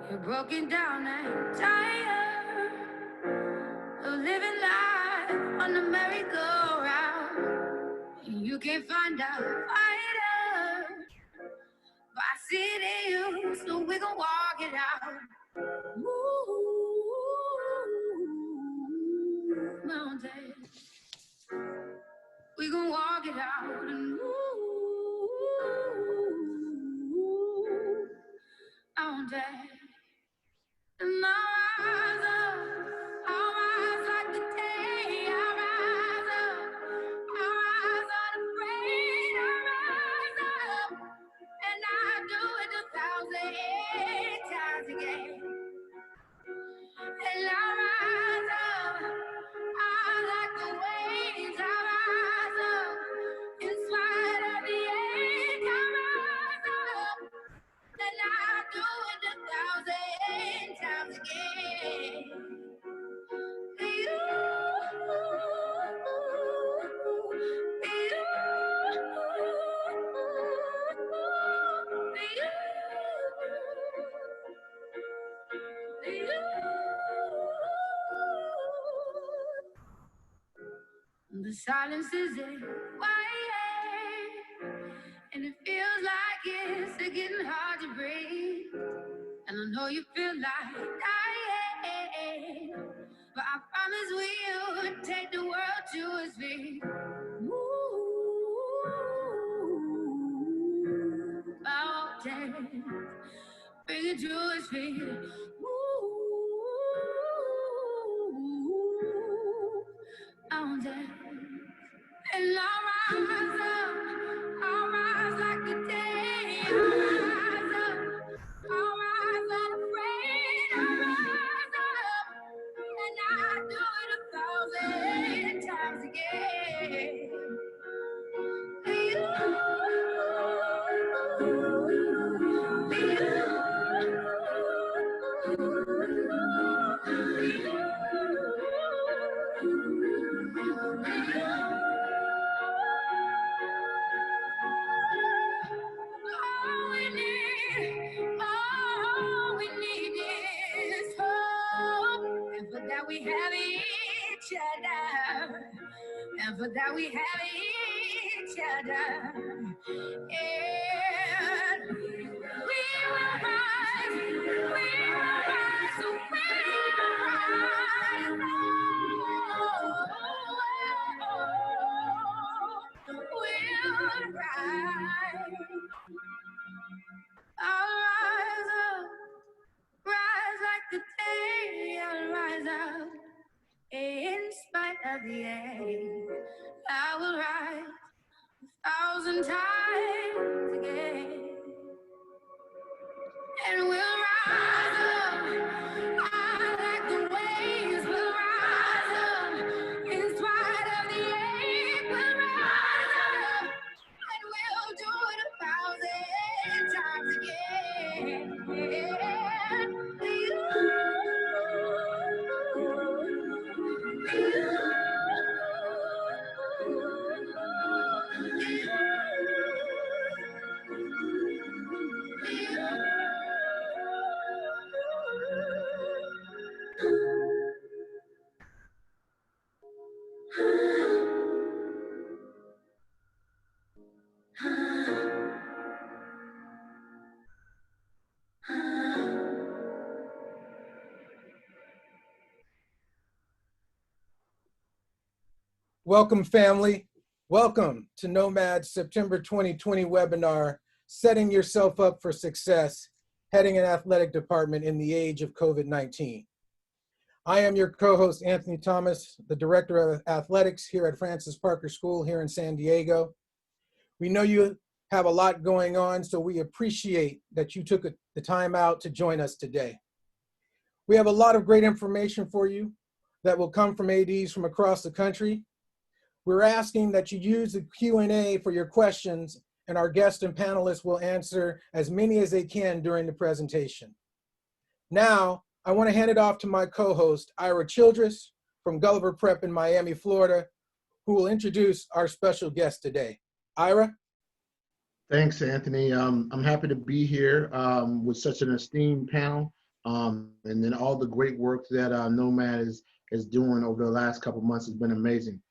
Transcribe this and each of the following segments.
You're broken down and tired of living life on the merry-go-round. You can't find a fighter, but I see it in you, so we gon' walk it out. Ooh, mountains, we gon' walk it out. And ooh, mountains. And I'll rise like the day. I'll rise unafraid. I'll rise up, and I'll do it 1,000 times again. And I'll rise up, I like the waves. I'll rise up, in spite of the age. I'll rise up, and I'll do it 1,000 times again. The silence is quiet, and it feels like it's getting hard to breathe. And I know you feel like dying, but I promise we'll take the world to its feet. Ooh, mountains, bring it to its feet. Ooh, mountains. And I'll rise like the day. I'll rise unafraid. I'll rise up, and I'll do it 1,000 times again. All we need is hope, and for that we have each other, and for that we have each other, and we will rise, so we will rise, we'll rise. I'll rise up, rise like the day. I'll rise up, in spite of the age. I will rise 1,000 times again, and we'll rise up. I like the waves. We'll rise up, in spite of the age. We'll rise up, and we'll do it 1,000 times again. Welcome, family. Welcome to Nomad's September 2020 webinar, Setting Yourself Up for Success, Heading an Athletic Department in the Age of COVID-19. I am your co-host, Anthony Thomas, the Director of Athletics here at Francis Parker School here in San Diego. We know you have a lot going on, so we appreciate that you took the time out to join us today. We have a lot of great information for you that will come from ADs from across the country. We're asking that you use the Q&A for your questions, and our guests and panelists will answer as many as they can during the presentation. Now, I want to hand it off to my co-host, Ira Childress from Gulliver Prep in Miami, Florida, who will introduce our special guest today. Ira? Thanks, Anthony. I'm happy to be here with such an esteemed panel. and then all the great work that Nomad is doing over the last couple months has been amazing.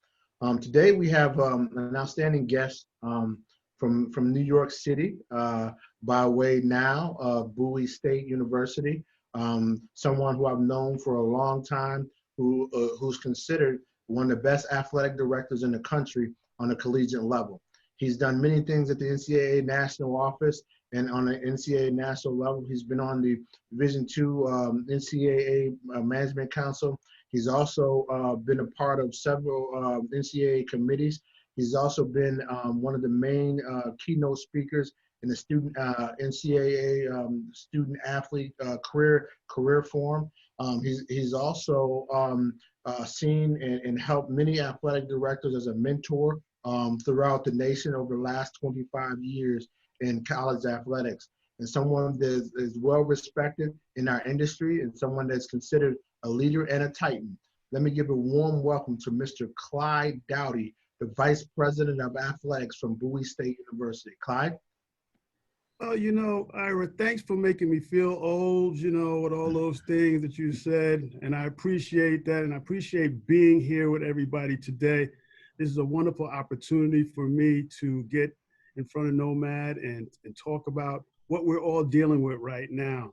Today we have an outstanding guest from New York City by way now of Bowie State University, someone who I've known for a long time, who's considered one of the best athletic directors in the country on a collegiate level. He's done many things at the NCAA national office and on the NCAA national level. He's been on the Division II NCAA Management Council. He's also been a part of several NCAA committees. He's also been one of the main keynote speakers in the student NCAA student athlete career forum. He's also seen and helped many athletic directors as a mentor throughout the nation over the last 25 years in college athletics, and someone that is well respected in our industry and someone that's considered a leader and a titan. Let me give a warm welcome to Mr. Clyde Doughty, the Vice President of Athletics from Bowie State University. Clyde? Ira, thanks for making me feel old, with all those things that you said. And I appreciate that. And I appreciate being here with everybody today. This is a wonderful opportunity for me to get in front of Nomad and talk about what we're all dealing with right now.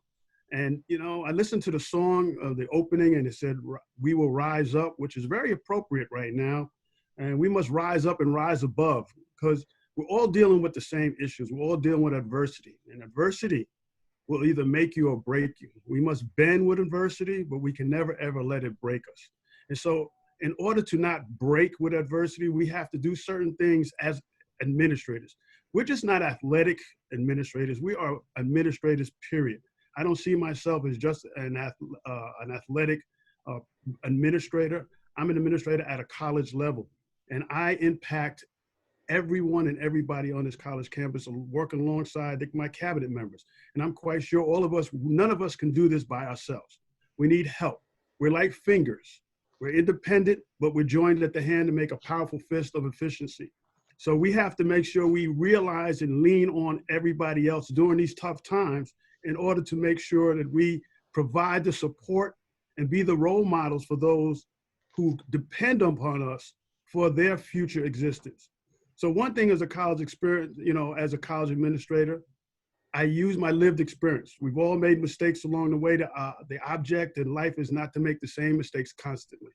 And, I listened to the song of the opening and it said, "We will rise up," which is very appropriate right now. And we must rise up and rise above, because we're all dealing with the same issues. We're all dealing with adversity, and adversity will either make you or break you. We must bend with adversity, but we can never, ever let it break us. And so in order to not break with adversity, we have to do certain things as administrators. We're just not athletic administrators. We are administrators, period. I don't see myself as just an athletic administrator. I'm an administrator at a college level, and I impact everyone and everybody on this college campus, working alongside my cabinet members. And I'm quite sure all of us, none of us can do this by ourselves. We need help. We're like fingers. We're independent, but we're joined at the hand to make a powerful fist of efficiency. So we have to make sure we realize and lean on everybody else during these tough times in order to make sure that we provide the support and be the role models for those who depend upon us for their future existence. So one thing as a college experience, as a college administrator, I use my lived experience. We've all made mistakes along the way. The object in life is not to make the same mistakes constantly.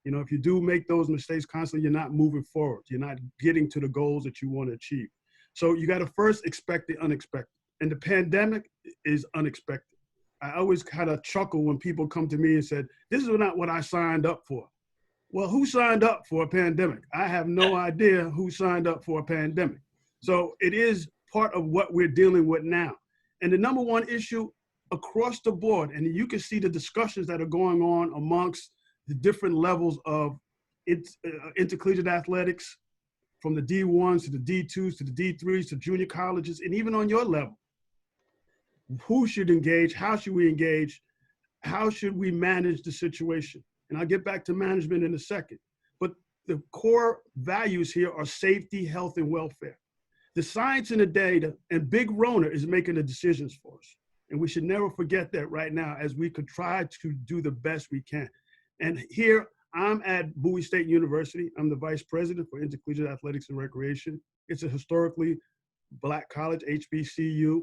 If you do make those mistakes constantly, you're not moving forward. You're not getting to the goals that you want to achieve. So you got to first expect the unexpected. And the pandemic is unexpected. I always kind of chuckle when people come to me and said, "This is not what I signed up for." Well, who signed up for a pandemic? I have no idea who signed up for a pandemic. So it is part of what we're dealing with now. And the number one issue across the board, and you can see the discussions that are going on amongst the different levels of intercollegiate athletics, from the D1s to the D2s to the D3s to junior colleges, and even on your level. Who should engage? How should we engage? How should we manage the situation? And I'll get back to management in a second. But the core values here are safety, health, and welfare. The science and the data, and Big Rona is making the decisions for us. And we should never forget that right now as we could try to do the best we can. And here, I'm at Bowie State University. I'm the vice president for Intercollegiate Athletics and Recreation. It's a historically Black college, HBCU.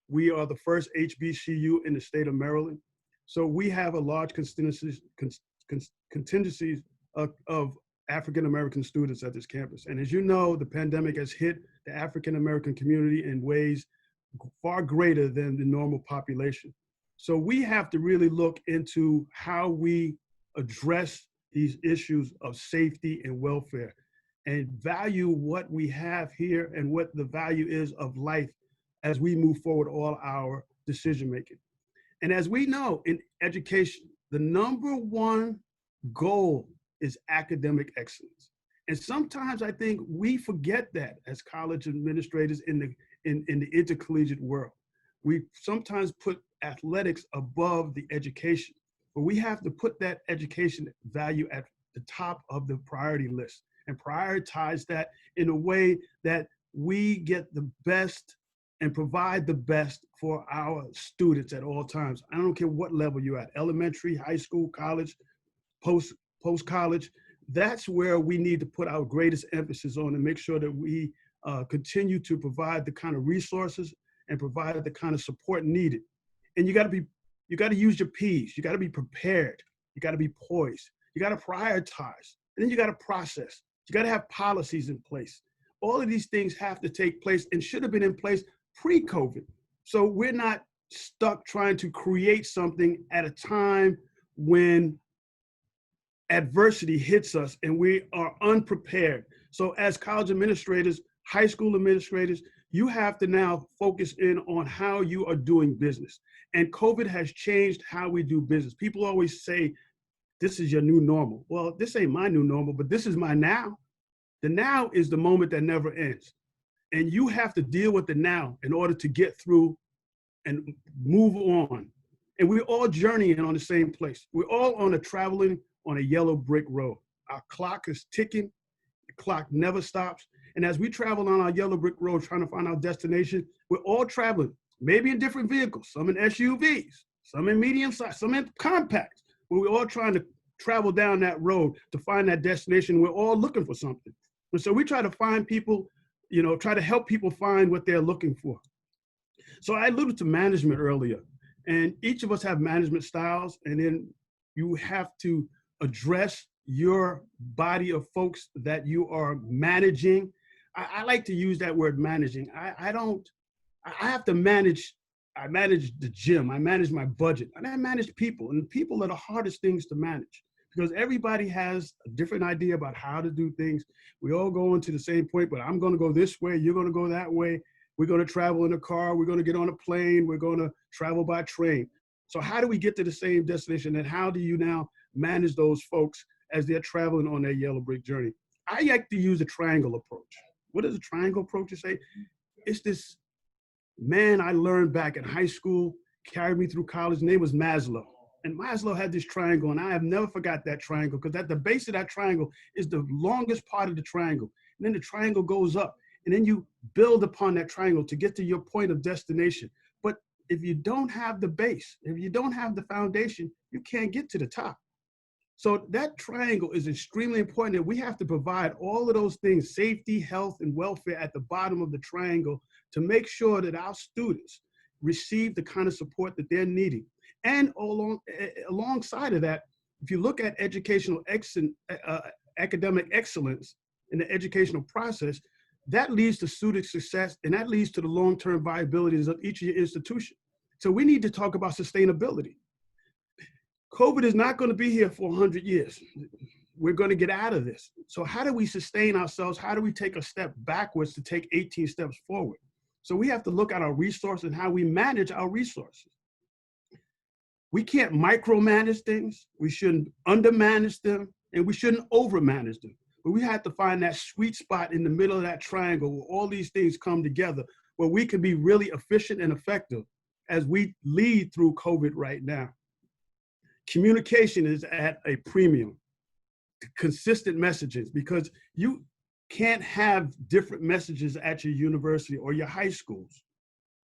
We are the first HBCU in the state of Maryland. So we have a large contingencies of African-American students at this campus. And as you know, the pandemic has hit the African-American community in ways far greater than the normal population. So we have to really look into how we address these issues of safety and welfare and value what we have here and what the value is of life as we move forward all our decision making. And as we know in education, the number one goal is academic excellence. And sometimes I think we forget that as college administrators in the intercollegiate world. We sometimes put athletics above the education, but we have to put that education value at the top of the priority list and prioritize that in a way that we get the best and provide the best for our students at all times. I don't care what level you're at, elementary, high school, college, post-college. That's where we need to put our greatest emphasis on and make sure that we continue to provide the kind of resources and provide the kind of support needed. And you got to use your P's. You got to be prepared. You got to be poised. You got to prioritize. And then you got to process. You got to have policies in place. All of these things have to take place and should have been in place pre-COVID. So we're not stuck trying to create something at a time when adversity hits us and we are unprepared. So as college administrators, high school administrators, you have to now focus in on how you are doing business. And COVID has changed how we do business. People always say, this is your new normal. Well, this ain't my new normal, but this is my now. The now is the moment that never ends. And you have to deal with the now in order to get through and move on. And we're all journeying on the same place. We're all traveling on a yellow brick road. Our clock is ticking. The clock never stops. And as we travel on our yellow brick road trying to find our destination, we're all traveling, maybe in different vehicles, some in SUVs, some in medium size, some in compacts, but we're all trying to travel down that road to find that destination. We're all looking for something. And so we try to find people, try to help people find what they're looking for. So I alluded to management earlier, and each of us have management styles, and then you have to address your body of folks that you are managing. I like to use that word managing. I have to manage. I manage the gym, I manage my budget, and I manage people. And people are the hardest things to manage because everybody has a different idea about how to do things. We all go into the same point, but I'm going to go this way, you're going to go that way. We're going to travel in a car, we're going to get on a plane, we're going to travel by train. So how do we get to the same destination, and how do you now manage those folks as they're traveling on their yellow brick journey? I like to use a triangle approach. What is a triangle approach to say? It's this man I learned back in high school, carried me through college, name was Maslow. And Maslow had this triangle, and I have never forgot that triangle, because at the base of that triangle is the longest part of the triangle. And then the triangle goes up, and then you build upon that triangle to get to your point of destination. But if you don't have the base, if you don't have the foundation, you can't get to the top. So that triangle is extremely important, and we have to provide all of those things, safety, health, and welfare at the bottom of the triangle to make sure that our students receive the kind of support that they're needing. And alongside of that, if you look at academic excellence in the educational process, that leads to student success, and that leads to the long-term viability of each of your institution. So we need to talk about sustainability. COVID is not going to be here for 100 years. We're going to get out of this. So how do we sustain ourselves? How do we take a step backwards to take 18 steps forward? So we have to look at our resources and how we manage our resources. We can't micromanage things. We shouldn't undermanage them, and we shouldn't overmanage them. But we have to find that sweet spot in the middle of that triangle where all these things come together, where we can be really efficient and effective as we lead through COVID right now. Communication is at a premium, consistent messages, because you can't have different messages at your university or your high schools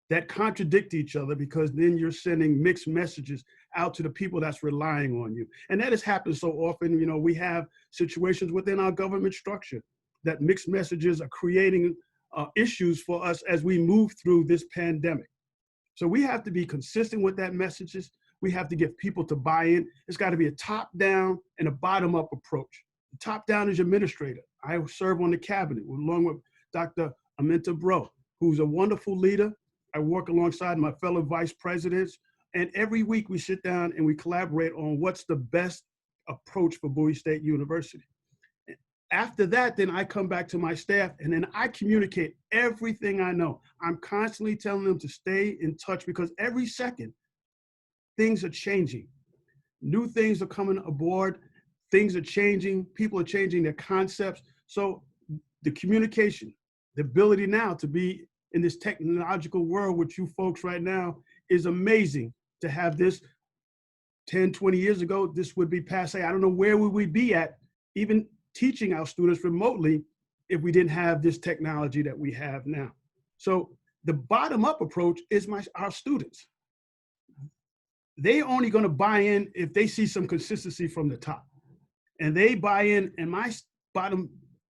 that contradict each other, because then you're sending mixed messages out to the people that's relying on you. And that has happened so often. We have situations within our government structure that mixed messages are creating issues for us as we move through this pandemic. So we have to be consistent with that messages. We have to get people to buy in. It's got to be a top-down and a bottom-up approach. The top-down is your administrator. I serve on the cabinet along with Dr. Aminta Bro, who's a wonderful leader. I work alongside my fellow vice presidents, and every week we sit down and we collaborate on what's the best approach for Bowie State University. After that, then I come back to my staff, and then I communicate everything I know. I'm constantly telling them to stay in touch, because every second, things are changing. New things are coming aboard. Things are changing. People are changing their concepts. So the communication, the ability now to be in this technological world with you folks right now is amazing. To have this 10, 20 years ago, this would be passe. I don't know where we would be at, even teaching our students remotely, if we didn't have this technology that we have now. So The bottom-up approach is our students. They only going to buy in if they see some consistency from the top. And they buy in, and my bottom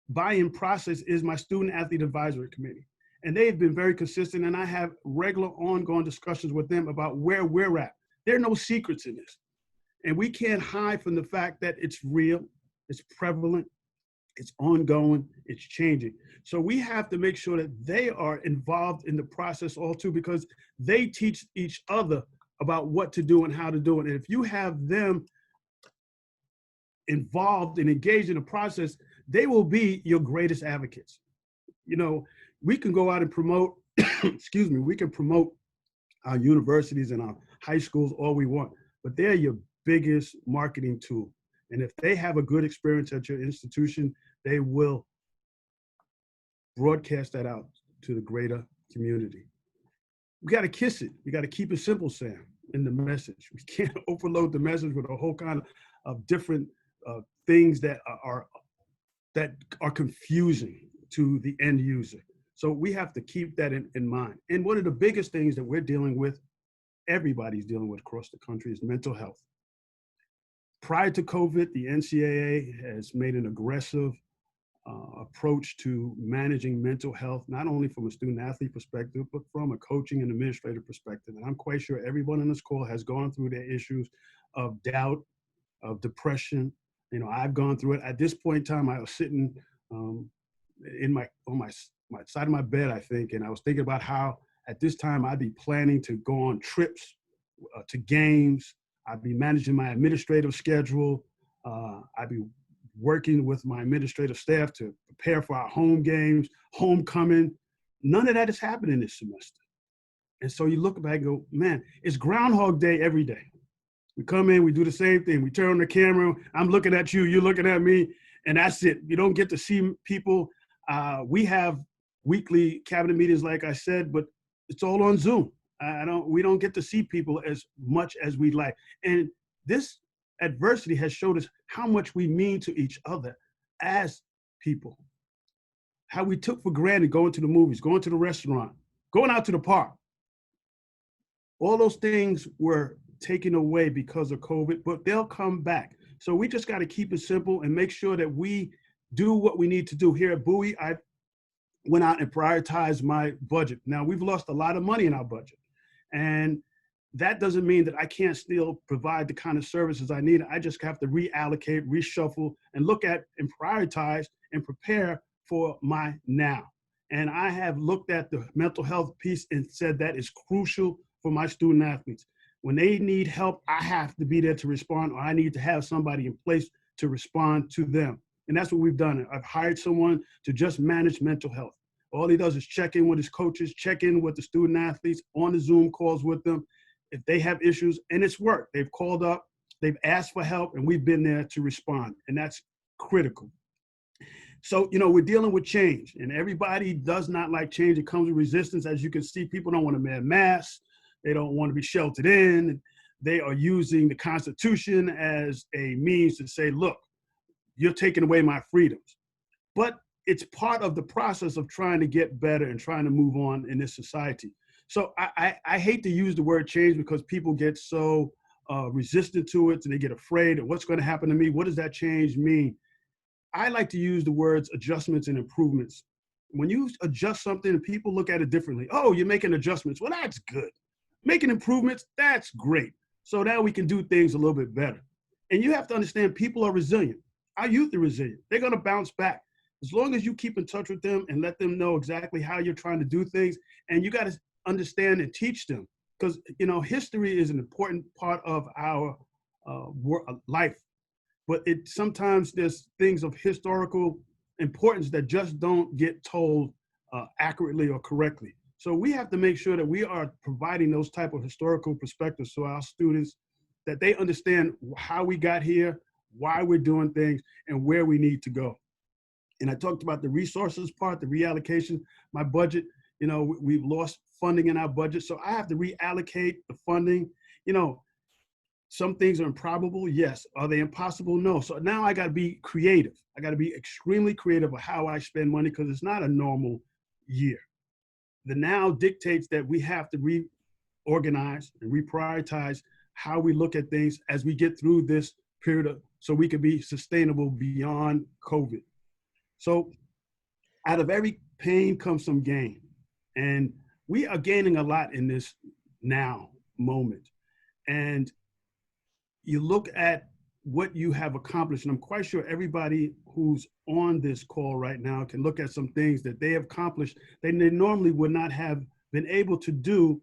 buy-in process is my student athlete advisory committee. And they've been very consistent, and I have regular ongoing discussions with them about where we're at. There are no secrets in this. And we can't hide from the fact that it's real, it's prevalent, it's ongoing, it's changing. So we have to make sure that they are involved in the process all too, because they teach each other about what to do and how to do it. And if you have them involved and engaged in the process, they will be your greatest advocates. You know, we can go out and promote, excuse me, we can promote our universities and our high schools all we want, but they're your biggest marketing tool. And if they have a good experience at your institution, they will broadcast that out to the greater community. We got to kiss it. We got to keep it simple, Sam, in the message. We can't overload the message with a whole kind of different things that are confusing to the end user. So we have to keep that in mind. And one of the biggest things that we're dealing with, everybody's dealing with across the country, is mental health. Prior to COVID, the NCAA has made an aggressive approach to managing mental health, not only from a student athlete perspective, but from a coaching and administrative perspective. And I'm quite sure everyone on this call has gone through their issues of doubt, of depression. You know, I've gone through it. At this point in time, I was sitting on my side of my bed, I think, and I was thinking about how at this time I'd be planning to go on trips to games. I'd be managing my administrative schedule. I'd be working with my administrative staff to prepare for our home games, homecoming. None of that is happening this semester. And so you look back and go, man, it's Groundhog Day every day. We come in, we do the same thing. We turn on the camera. I'm looking at you, you're looking at me, and that's it. You don't get to see people. We have weekly cabinet meetings, like I said, but it's all on Zoom. We don't get to see people as much as we'd like. And this adversity has showed us how much we mean to each other as people. How we took for granted going to the movies, going to the restaurant, going out to the park. All those things were taken away because of COVID, but they'll come back. So we just got to keep it simple and make sure that we do what we need to do. Here at Bowie, I went out and prioritized my budget. Now, we've lost a lot of money in our budget. And that doesn't mean that I can't still provide the kind of services I need. I just have to reallocate, reshuffle, and look at and prioritize and prepare for my now. And I have looked at the mental health piece and said that is crucial for my student athletes. When they need help, I have to be there to respond, or I need to have somebody in place to respond to them. And that's what we've done. I've hired someone to just manage mental health. All he does is check in with his coaches, check in with the student athletes, on the Zoom calls with them. If they have issues, and it's worked. They've called up, they've asked for help, and we've been there to respond. And that's critical. So, you know, we're dealing with change, and everybody does not like change. It comes with resistance. As you can see, people don't want to wear masks. They don't want to be sheltered in. They are using the Constitution as a means to say, look, you're taking away my freedoms. But it's part of the process of trying to get better and trying to move on in this society. So I hate to use the word change because people get so resistant to it and they get afraid of what's going to happen to me. What does that change mean? I like to use the words adjustments and improvements. When you adjust something, people look at it differently. Oh, you're making adjustments. Well, that's good. Making improvements, that's great. So now we can do things a little bit better. And you have to understand people are resilient. Our youth are resilient. They're going to bounce back. As long as you keep in touch with them and let them know exactly how you're trying to do things, and you got to understand and teach them, because, you know, history is an important part of our life, but sometimes there's things of historical importance that just don't get told accurately or correctly. So we have to make sure that we are providing those type of historical perspectives to our students, that they understand how we got here, why we're doing things, and where we need to go. And I talked about the resources part, the reallocation. My budget, you know, we've lost funding in our budget, so I have to reallocate the funding. You know, some things are improbable, yes. Are they impossible? No. So now I got to be creative. I got to be extremely creative with how I spend money, because it's not a normal year. the now dictates that we have to reorganize and reprioritize how we look at things as we get through this period so we can be sustainable beyond COVID. So out of every pain comes some gain. And we are gaining a lot in this now moment. And you look at what you have accomplished, and I'm quite sure everybody who's on this call right now can look at some things that they have accomplished that they normally would not have been able to do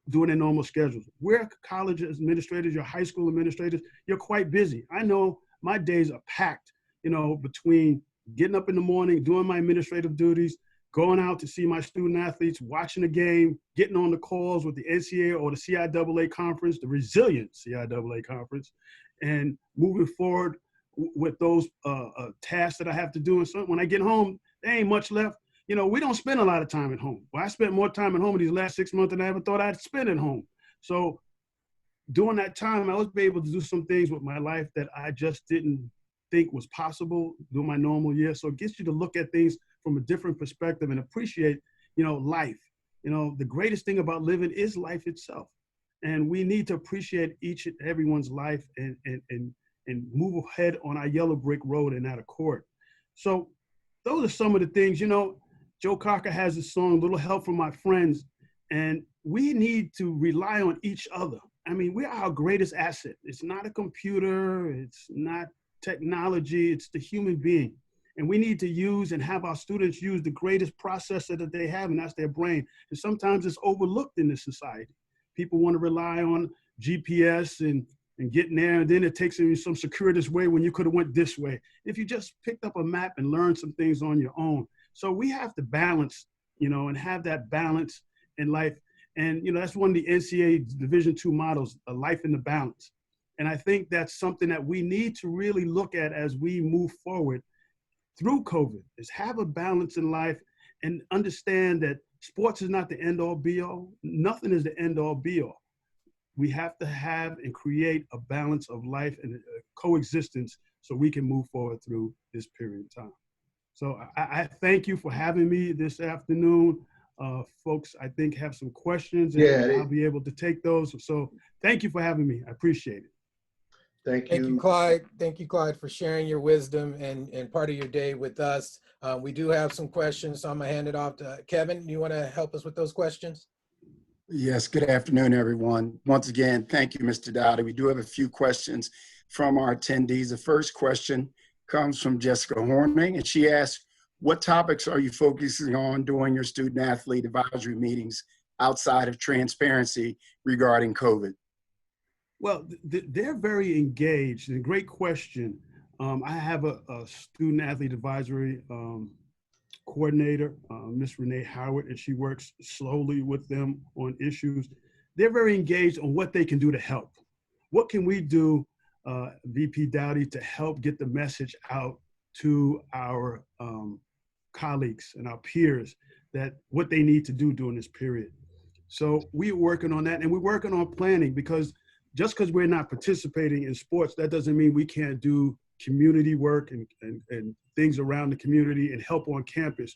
during their normal schedules. We're college administrators, you're high school administrators, you're quite busy. I know my days are packed, between getting up in the morning, doing my administrative duties, going out to see my student athletes, watching a game, getting on the calls with the NCAA or the CIAA conference, the resilient CIAA conference, and moving forward with those tasks that I have to do. And so when I get home, there ain't much left. We don't spend a lot of time at home. Well, I spent more time at home in these last 6 months than I ever thought I'd spend at home. So during that time, I was able to do some things with my life that I just didn't think was possible during my normal year. So it gets you to look at things from a different perspective and appreciate, life. The greatest thing about living is life itself. And we need to appreciate each and everyone's life and move ahead on our yellow brick road and not accord. So those are some of the things, Joe Cocker has a song, Little Help from My Friends, and we need to rely on each other. I mean, we're our greatest asset. It's not a computer, it's not technology, it's the human being. And we need to use and have our students use the greatest processor that they have, and that's their brain. And sometimes it's overlooked in this society. People want to rely on GPS and getting there, and then it takes them some circuitous way when you could have went this way. If you just picked up a map and learned some things on your own. So we have to balance, and have that balance in life. And, that's one of the NCAA Division II models, a life in the balance. And I think that's something that we need to really look at as we move forward through COVID, is have a balance in life and understand that sports is not the end all be all. Nothing is the end all be all. We have to have and create a balance of life and coexistence so we can move forward through this period of time. So I thank you for having me this afternoon. Folks, I think have some questions and I'll be able to take those. So thank you for having me. I appreciate it. Thank you, Clyde. Thank you, Clyde, for sharing your wisdom and part of your day with us. We do have some questions, so I'm gonna hand it off to Kevin. Do you wanna help us with those questions? Yes, good afternoon, everyone. Once again, thank you, Mr. Dowdy. We do have a few questions from our attendees. The first question comes from Jessica Horning, and she asks, what topics are you focusing on during your student athlete advisory meetings outside of transparency regarding COVID? Well, they're very engaged, and great question. I have a student athlete advisory coordinator, Miss Renee Howard, and she works slowly with them on issues. They're very engaged on what they can do to help. What can we do, VP Dowdy, to help get the message out to our colleagues and our peers that what they need to do during this period? So we're working on that, and we're working on planning, because just because we're not participating in sports, that doesn't mean we can't do community work and things around the community and help on campus.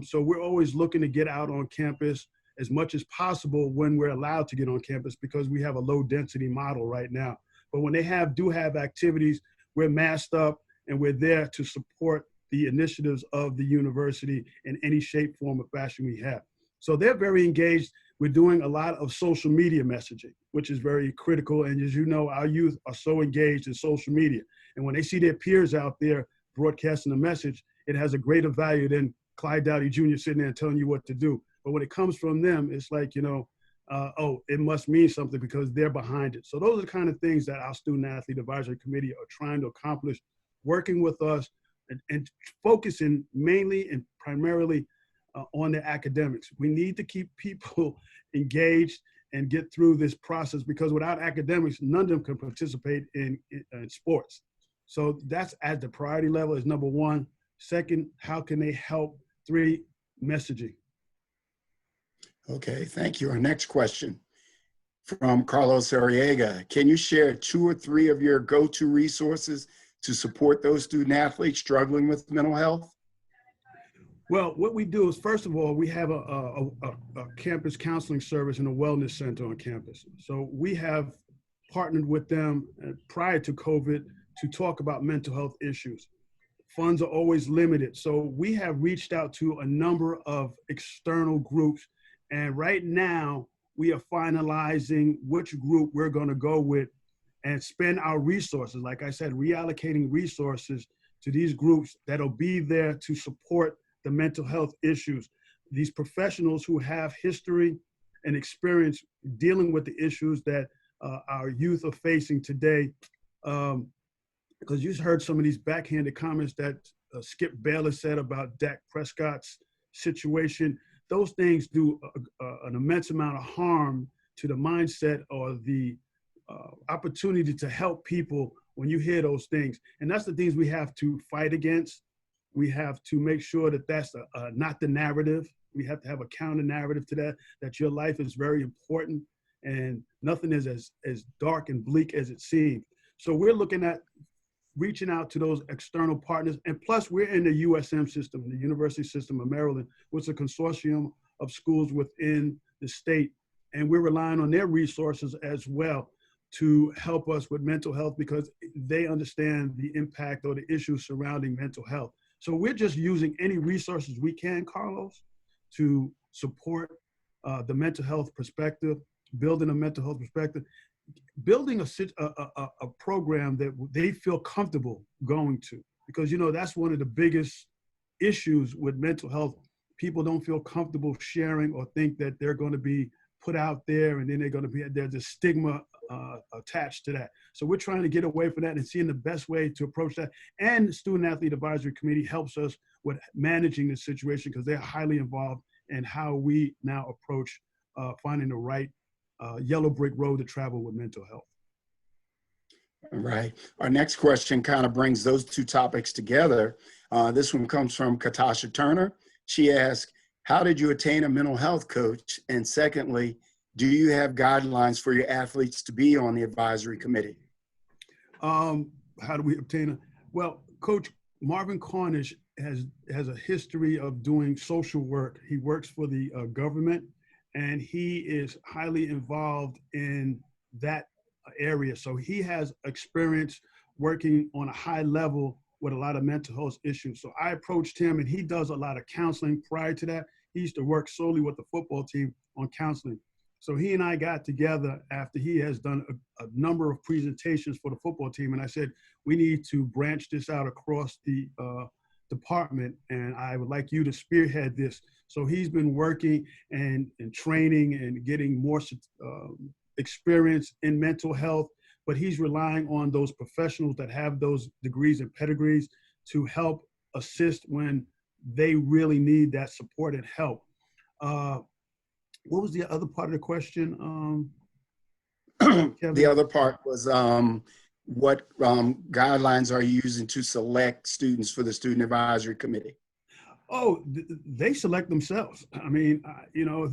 So we're always looking to get out on campus as much as possible when we're allowed to get on campus, because we have a low density model right now. But when they do have activities, we're masked up and we're there to support the initiatives of the university in any shape, form, or fashion we have. So they're very engaged. We're doing a lot of social media messaging, which is very critical. And as you know, our youth are so engaged in social media. And when they see their peers out there broadcasting a message, it has a greater value than Clyde Dowdy Jr. sitting there and telling you what to do. But when it comes from them, it's like, oh, it must mean something because they're behind it. So those are the kind of things that our Student Athlete Advisory Committee are trying to accomplish, working with us and focusing mainly and primarily on the academics. We need to keep people engaged and get through this process, because without academics, none of them can participate in sports. So that's at the priority level is number one. Second, how can they help? 3, messaging. Okay, thank you. Our next question from Carlos Arriaga. Can you share 2 or 3 of your go-to resources to support those student athletes struggling with mental health? Well, what we do is, first of all, we have a campus counseling service and a wellness center on campus. So we have partnered with them prior to COVID to talk about mental health issues. Funds are always limited. So we have reached out to a number of external groups. And right now, we are finalizing which group we're going to go with and spend our resources. Like I said, reallocating resources to these groups that'll be there to support the mental health issues. These professionals who have history and experience dealing with the issues that our youth are facing today. Because you heard some of these backhanded comments that Skip Bayless said about Dak Prescott's situation. Those things do an immense amount of harm to the mindset or the opportunity to help people when you hear those things. And that's the things we have to fight against. We have to make sure that that's not the narrative. We have to have a counter narrative to that, that your life is very important and nothing is as dark and bleak as it seems. So we're looking at reaching out to those external partners. And plus we're in the USM system, the University System of Maryland, which is a consortium of schools within the state. And we're relying on their resources as well to help us with mental health because they understand the impact or the issues surrounding mental health. So we're just using any resources we can, Carlos, to support the mental health perspective, building a mental health perspective, building a program that they feel comfortable going to. Because, you know, that's one of the biggest issues with mental health. People don't feel comfortable sharing or think that they're going to be put out there and then there's a stigma attached to that. So we're trying to get away from that and seeing the best way to approach that. And the Student Athlete Advisory Committee helps us with managing the situation because they're highly involved in how we now approach finding the right yellow brick road to travel with mental health. All right. Our next question kind of brings those two topics together. This one comes from Katasha Turner. She asked, how did you attain a mental health coach? And secondly, do you have guidelines for your athletes to be on the advisory committee? How do we obtain a, well, Coach Marvin Cornish has a history of doing social work. He works for the government and he is highly involved in that area. So he has experience working on a high level with a lot of mental health issues. So I approached him and he does a lot of counseling. Prior to that, he used to work solely with the football team on counseling. So he and I got together after he has done a number of presentations for the football team. And I said, we need to branch this out across the department. And I would like you to spearhead this. So he's been working and training and getting more experience in mental health, but he's relying on those professionals that have those degrees and pedigrees to help assist when they really need that support and help. What was the other part of the question? The other part was what guidelines are you using to select students for the Student Advisory Committee? Oh, they select themselves. I mean, you know,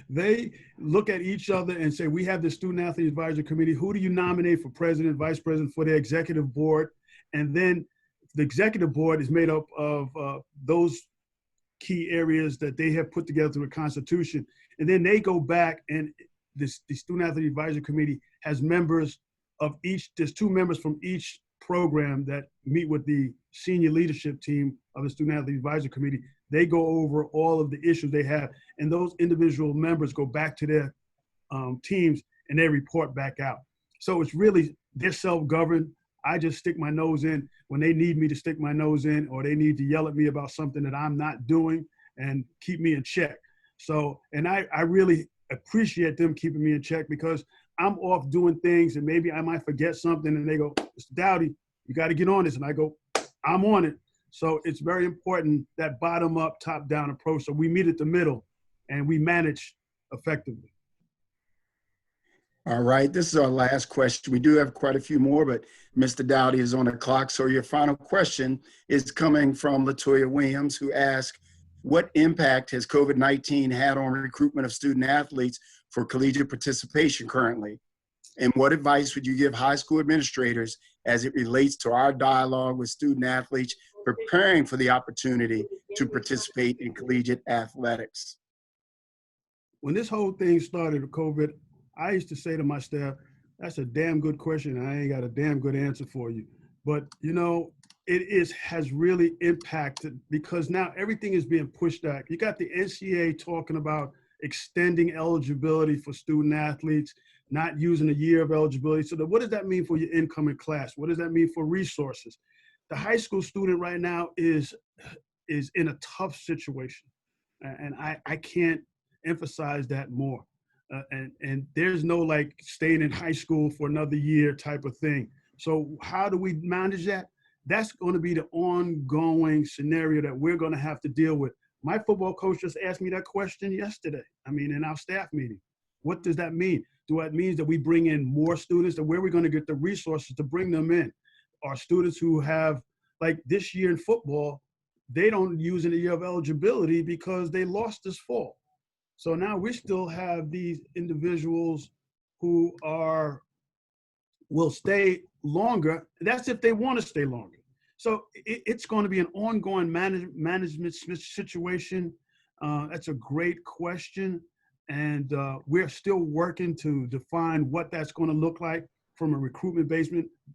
they look at each other and say, we have the Student Athlete Advisory Committee. Who do you nominate for president, vice president, for the executive board? And then the executive board is made up of those key areas that they have put together through the Constitution. And then they go back and the Student Athlete Advisory Committee has members of each, there's 2 members from each program that meet with the senior leadership team of the Student Athlete Advisory Committee. They go over all of the issues they have, and those individual members go back to their teams and they report back out. So it's really, they're self-governed. I just stick my nose in when they need me to stick my nose in, or they need to yell at me about something that I'm not doing and keep me in check. So, and I really appreciate them keeping me in check because I'm off doing things and maybe I might forget something and they go, Mr. Dowdy, you got to get on this. And I go, I'm on it. So it's very important, that bottom up, top down approach. So we meet at the middle and we manage effectively. All right, this is our last question. We do have quite a few more, but Mr. Dowdy is on the clock. So your final question is coming from Latoya Williams, who asked, what impact has COVID-19 had on recruitment of student athletes for collegiate participation currently? And what advice would you give high school administrators as it relates to our dialogue with student athletes preparing for the opportunity to participate in collegiate athletics? When this whole thing started with COVID, I used to say to my staff, that's a damn good question. And I ain't got a damn good answer for you. But, you know, has really impacted because now everything is being pushed back. You got the NCAA talking about extending eligibility for student athletes, not using a year of eligibility. So what does that mean for your incoming class? What does that mean for resources? The high school student right now is in a tough situation. And I can't emphasize that more. And there's no like staying in high school for another year type of thing. So how do we manage that? That's going to be the ongoing scenario that we're going to have to deal with. My football coach just asked me that question yesterday. I mean, in our staff meeting. What does that mean? Do it mean that we bring in more students? And where are we going to get the resources to bring them in? Our students who have, like this year in football, they don't use a year of eligibility because they lost this fall. So now we still have these individuals who will stay longer. That's if they want to stay longer. So it's going to be an ongoing management situation. That's a great question. And we're still working to define what that's going to look like from a recruitment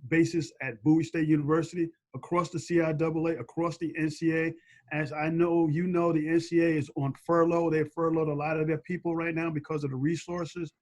basis at Bowie State University, across the CIAA, across the NCAA. As I know, you know, the NCAA is on furlough. They've furloughed a lot of their people right now because of the resources.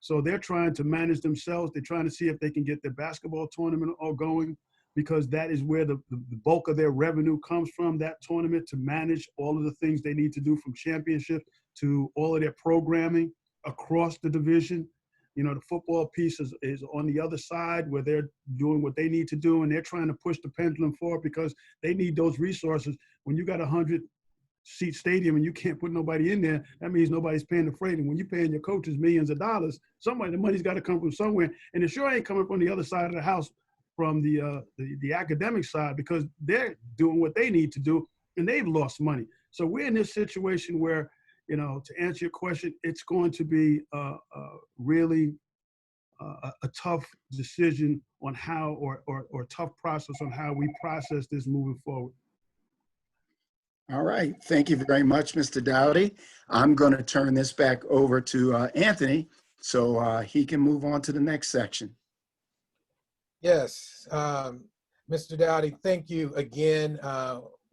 So they're trying to manage themselves. They're trying to see if they can get their basketball tournament all going, because that is where the bulk of their revenue comes from, that tournament, to manage all of the things they need to do, from championship to all of their programming across the division. You know, the football piece is on the other side where they're doing what they need to do, and they're trying to push the pendulum forward because they need those resources. When you got 100-seat stadium and you can't put nobody in there, that means nobody's paying the freight. And when you're paying your coaches millions of dollars, the money's got to come from somewhere. And it sure ain't coming from the other side of the house, from the academic side, because they're doing what they need to do and they've lost money. So we're in this situation where, you know, to answer your question, it's going to be really a tough decision on how, or tough process on how we process this moving forward. All right. Thank you very much, Mr. Dowdy. I'm going to turn this back over to Anthony so he can move on to the next section. Yes, Mr. Dowdy, thank you again.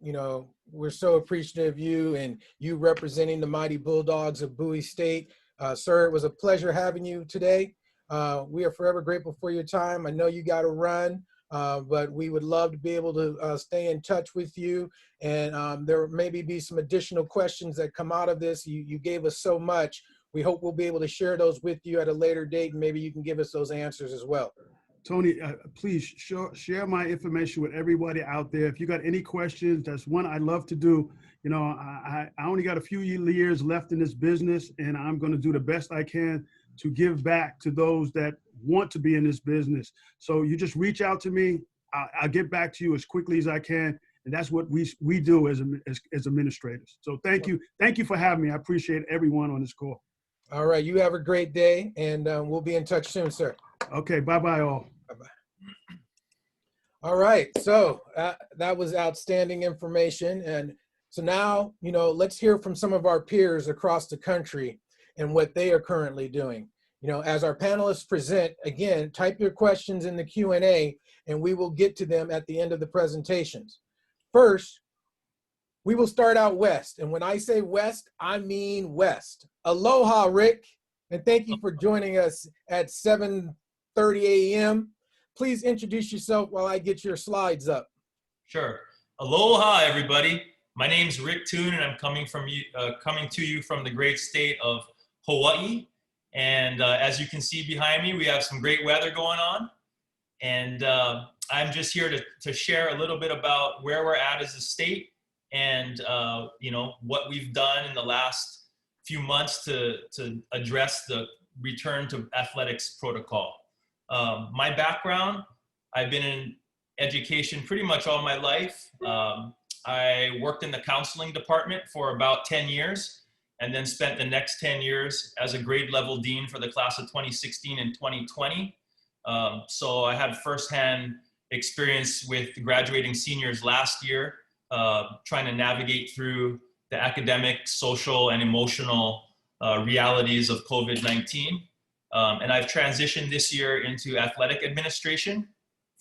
You know, we're so appreciative of you and you representing the mighty Bulldogs of Bowie State. Sir, it was a pleasure having you today. We are forever grateful for your time. I know you got to run, but we would love to be able to stay in touch with you. And there maybe be some additional questions that come out of this. You gave us so much. We hope we'll be able to share those with you at a later date, and maybe you can give us those answers as well. Tony, please share my information with everybody out there. If you got any questions, that's one I'd love to do. You know, I only got a few years left in this business, and I'm going to do the best I can to give back to those that want to be in this business. So you just reach out to me. I'll get back to you as quickly as I can. And that's what we do as administrators. So thank you. Thank you for having me. I appreciate everyone on this call. All right. You have a great day, and we'll be in touch soon, sir. Okay. Bye-bye all. Bye-bye. All right. So that was outstanding information. And so now, you know, let's hear from some of our peers across the country and what they are currently doing. You know, as our panelists present, again, type your questions in the Q&A and we will get to them at the end of the presentations. First, we will start out west. And when I say west, I mean west. Aloha, Rick. And thank you for joining us at 7:30 a.m. Please introduce yourself while I get your slides up. Sure. Aloha, everybody. My name's Rick Toon, and I'm coming to you from the great state of Hawaii. And as you can see behind me, we have some great weather going on. And I'm just here to share a little bit about where we're at as a state and you know, what we've done in the last few months to address the return to athletics protocol. My background, I've been in education pretty much all my life. I worked in the counseling department for about 10 years and then spent the next 10 years as a grade level dean for the class of 2016 and 2020. So I had firsthand experience with graduating seniors last year trying to navigate through the academic, social, and emotional realities of COVID-19. And I've transitioned this year into athletic administration,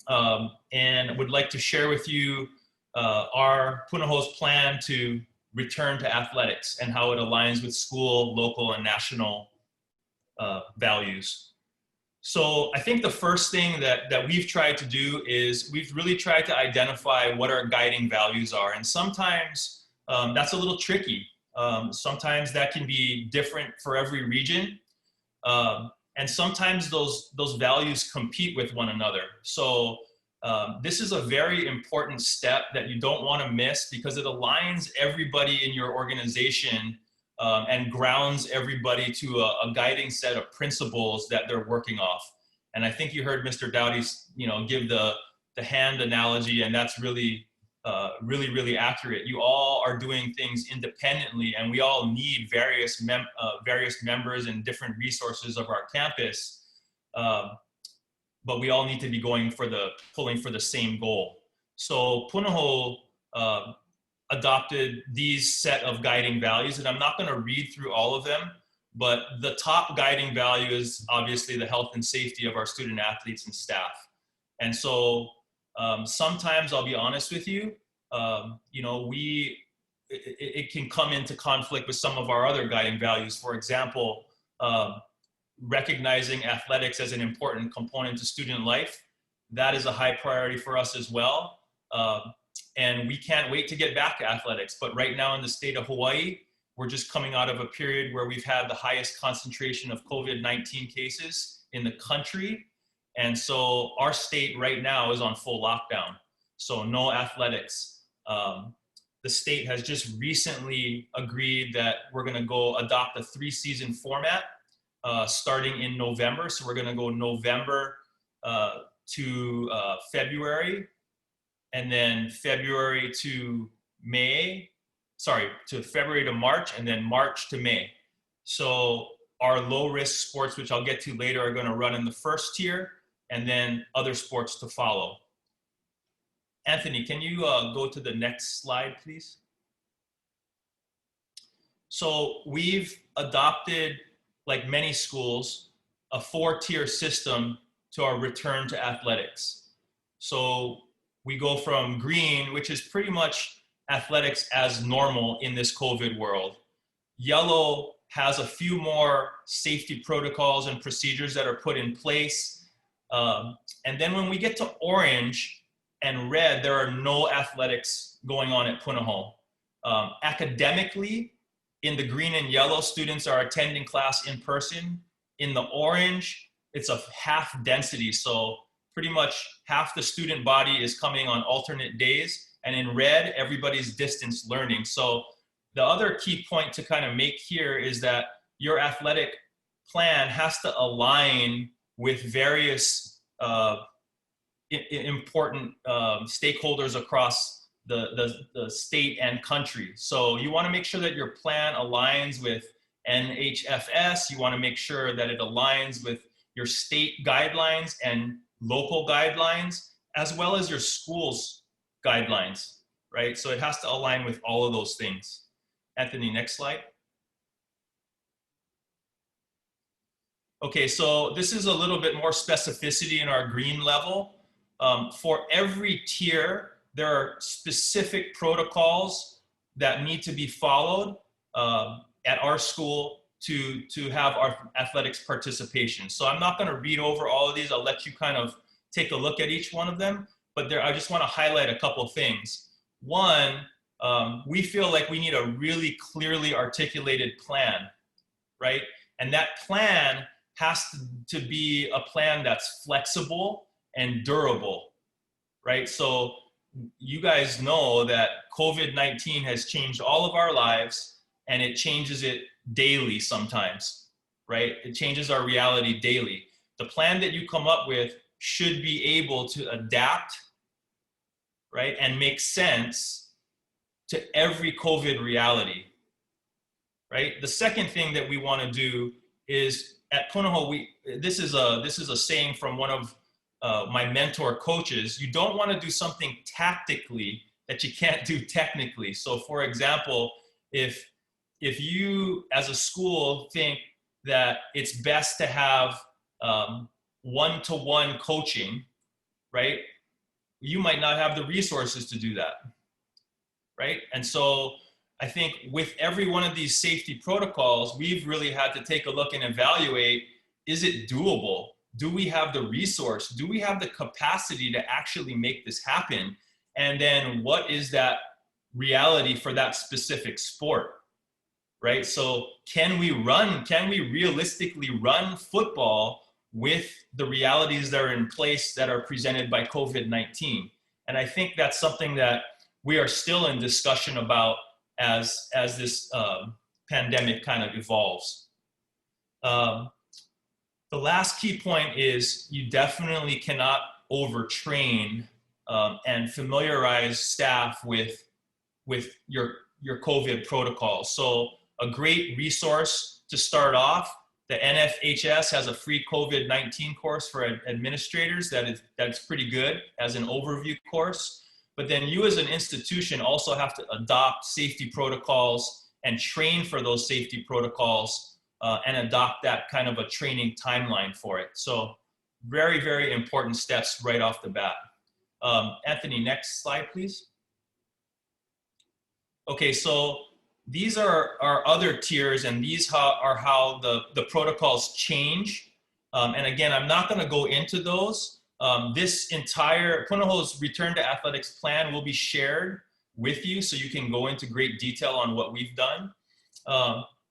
and would like to share with you our Punahou's plan to return to athletics and how it aligns with school, local, and national values. So I think the first thing that we've tried to do is we've really tried to identify what our guiding values are. And sometimes that's a little tricky. Sometimes that can be different for every region. And sometimes those values compete with one another. So this is a very important step that you don't want to miss, because it aligns everybody in your organization and grounds everybody to a guiding set of principles that they're working off. And I think you heard Mr. Dowdy, give the hand analogy, and that's really, really accurate. You all are doing things independently, and we all need various members and different resources of our campus. But we all need to be pulling for the same goal. So Punahou adopted these set of guiding values, and I'm not going to read through all of them, but the top guiding value is obviously the health and safety of our student athletes and staff. And so sometimes, I'll be honest with you, it can come into conflict with some of our other guiding values. For example, recognizing athletics as an important component to student life. That is a high priority for us as well. And we can't wait to get back to athletics. But right now in the state of Hawaii, we're just coming out of a period where we've had the highest concentration of COVID-19 cases in the country. And so our state right now is on full lockdown. So no athletics. The state has just recently agreed that we're gonna go adopt a 3-season format starting in November. So we're gonna go November to February, and then February to February to March, and then March to May. So our low risk sports, which I'll get to later, are gonna run in the first tier, and then other sports to follow. Anthony, can you go to the next slide, please? So we've adopted, like many schools, a 4-tier system to our return to athletics. So we go from green, which is pretty much athletics as normal in this COVID world. Yellow has a few more safety protocols and procedures that are put in place. And then when we get to orange and red, there are no athletics going on at Punahou. Academically, in the green and yellow, students are attending class in person. In the orange, it's a half density. So pretty much half the student body is coming on alternate days. And in red, everybody's distance learning. So the other key point to kind of make here is that your athletic plan has to align with various important stakeholders across the state and country. So you want to make sure that your plan aligns with NHFS. You want to make sure that it aligns with your state guidelines and local guidelines, as well as your school's guidelines, right? So it has to align with all of those things. Anthony, next slide. Okay, so this is a little bit more specificity in our green level. For every tier, there are specific protocols that need to be followed at our school to have our athletics participation. So I'm not going to read over all of these. I'll let you kind of take a look at each one of them. But I just want to highlight a couple of things. One, we feel like we need a really clearly articulated plan, right? And that plan has to be a plan that's flexible and durable, right? So you guys know that COVID-19 has changed all of our lives, and it changes it daily sometimes, right? It changes our reality daily. The plan that you come up with should be able to adapt, right, and make sense to every COVID reality, right? The second thing that we want to do is at Punahou, this is a saying from one of my mentor coaches. You don't want to do something tactically that you can't do technically. So for example, if you as a school think that it's best to have one-to-one coaching, right? You might not have the resources to do that, right? And so I think with every one of these safety protocols, we've really had to take a look and evaluate, is it doable? Do we have the resource? Do we have the capacity to actually make this happen? And then what is that reality for that specific sport, right? So can we realistically run football with the realities that are in place that are presented by COVID-19? And I think that's something that we are still in discussion about as this pandemic kind of evolves. The last key point is you definitely cannot overtrain and familiarize staff with your COVID protocols. So a great resource to start off, the NFHS has a free COVID-19 course for administrators that's pretty good as an overview course. But then you as an institution also have to adopt safety protocols and train for those safety protocols and adopt that kind of a training timeline for it. So very, very important steps right off the bat. Anthony, next slide, please. Okay, so these are our other tiers, and these are how the protocols change. And again, I'm not gonna go into those. This entire Punahou's Return to Athletics plan will be shared with you so you can go into great detail on what we've done.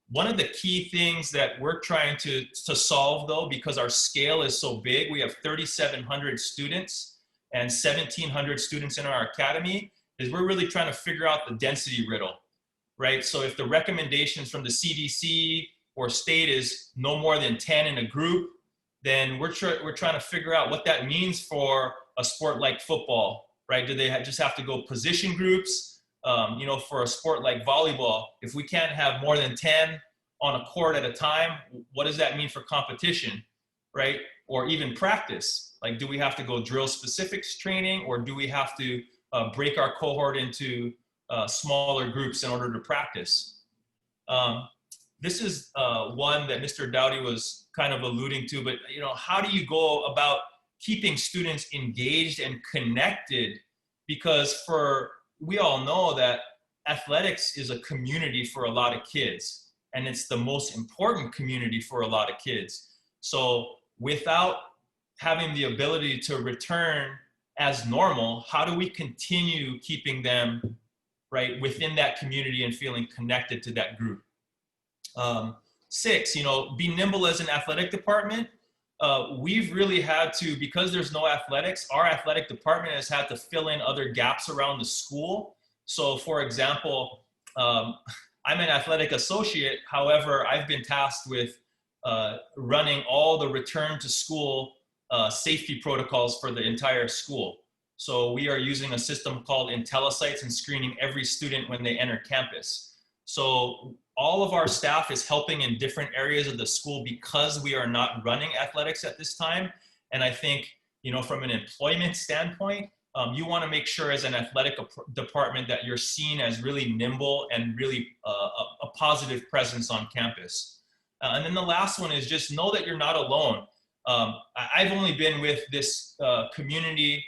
One of the key things that we're trying to solve though, because our scale is so big, we have 3,700 students and 1,700 students in our academy, is we're really trying to figure out the density riddle, right? So if the recommendations from the CDC or state is no more than 10 in a group, then we're trying to figure out what that means for a sport like football, right? Do they just have to go position groups? You know, for a sport like volleyball, if we can't have more than 10 on a court at a time, what does that mean for competition, right? Or even practice? Like, do we have to go drill specifics training, or do we have to break our cohort into smaller groups in order to practice? This is one that Mr. Dowdy was kind of alluding to, but you know, how do you go about keeping students engaged and connected? Because we all know that athletics is a community for a lot of kids, and it's the most important community for a lot of kids. So without having the ability to return as normal, how do we continue keeping them right within that community and feeling connected to that group? 6, you know, be nimble as an athletic department. We've really had to, because there's no athletics, our athletic department has had to fill in other gaps around the school. So for example, I'm an athletic associate. However, I've been tasked with running all the return to school safety protocols for the entire school. So we are using a system called IntelliSights and screening every student when they enter campus. So all of our staff is helping in different areas of the school because we are not running athletics at this time. And I think, you know, from an employment standpoint, you want to make sure as an athletic department that you're seen as really nimble and really a positive presence on campus. And then the last one is just know that you're not alone. I've only been with this community,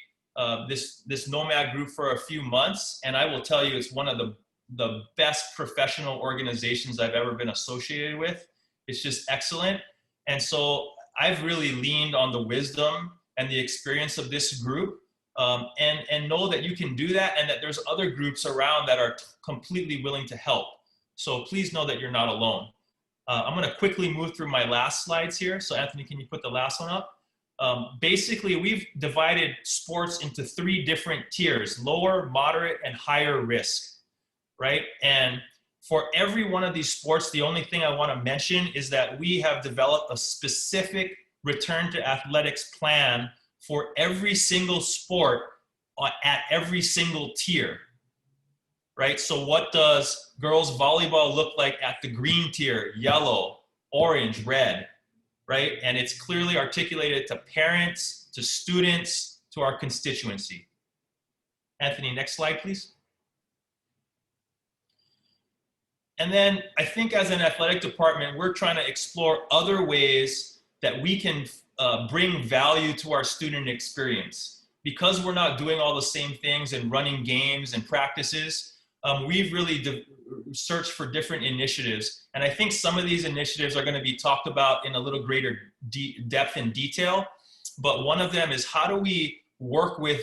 this Nomad group for a few months, and I will tell you it's one of the best professional organizations I've ever been associated with. It's just excellent. And so I've really leaned on the wisdom and the experience of this group, and know that you can do that, and that there's other groups around that are completely willing to help. So please know that you're not alone. I'm gonna quickly move through my last slides here. So Anthony, can you put the last one up? Basically, we've divided sports into 3 different tiers: lower, moderate, and higher risk. Right? And for every one of these sports, the only thing I want to mention is that we have developed a specific return to athletics plan for every single sport at every single tier. Right? So what does girls volleyball look like at the green tier? Yellow, orange, red, right? And it's clearly articulated to parents, to students, to our constituency. Anthony, next slide, please. And then I think as an athletic department, we're trying to explore other ways that we can bring value to our student experience. Because we're not doing all the same things and running games and practices, we've really searched for different initiatives. And I think some of these initiatives are going to be talked about in a little greater depth and detail. But one of them is, how do we work with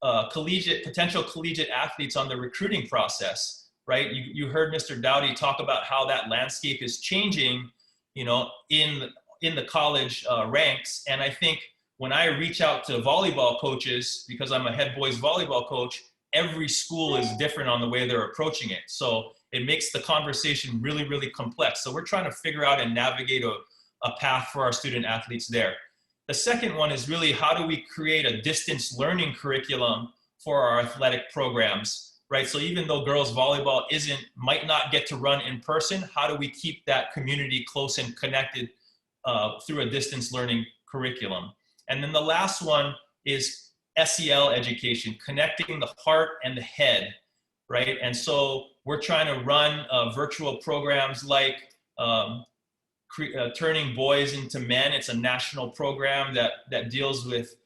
potential collegiate athletes on the recruiting process, right? You heard Mr. Dowdy talk about how that landscape is changing, in the college ranks. And I think when I reach out to volleyball coaches, because I'm a head boys volleyball coach, every school is different on the way they're approaching it. So it makes the conversation really, really complex. So we're trying to figure out and navigate a path for our student athletes there. The second one is really, how do we create a distance learning curriculum for our athletic programs, right? So even though girls volleyball might not get to run in person, how do we keep that community close and connected through a distance learning curriculum? And then the last one is SEL education, connecting the heart and the head, right? And so we're trying to run virtual programs like Turning Boys into Men. It's a national program that deals with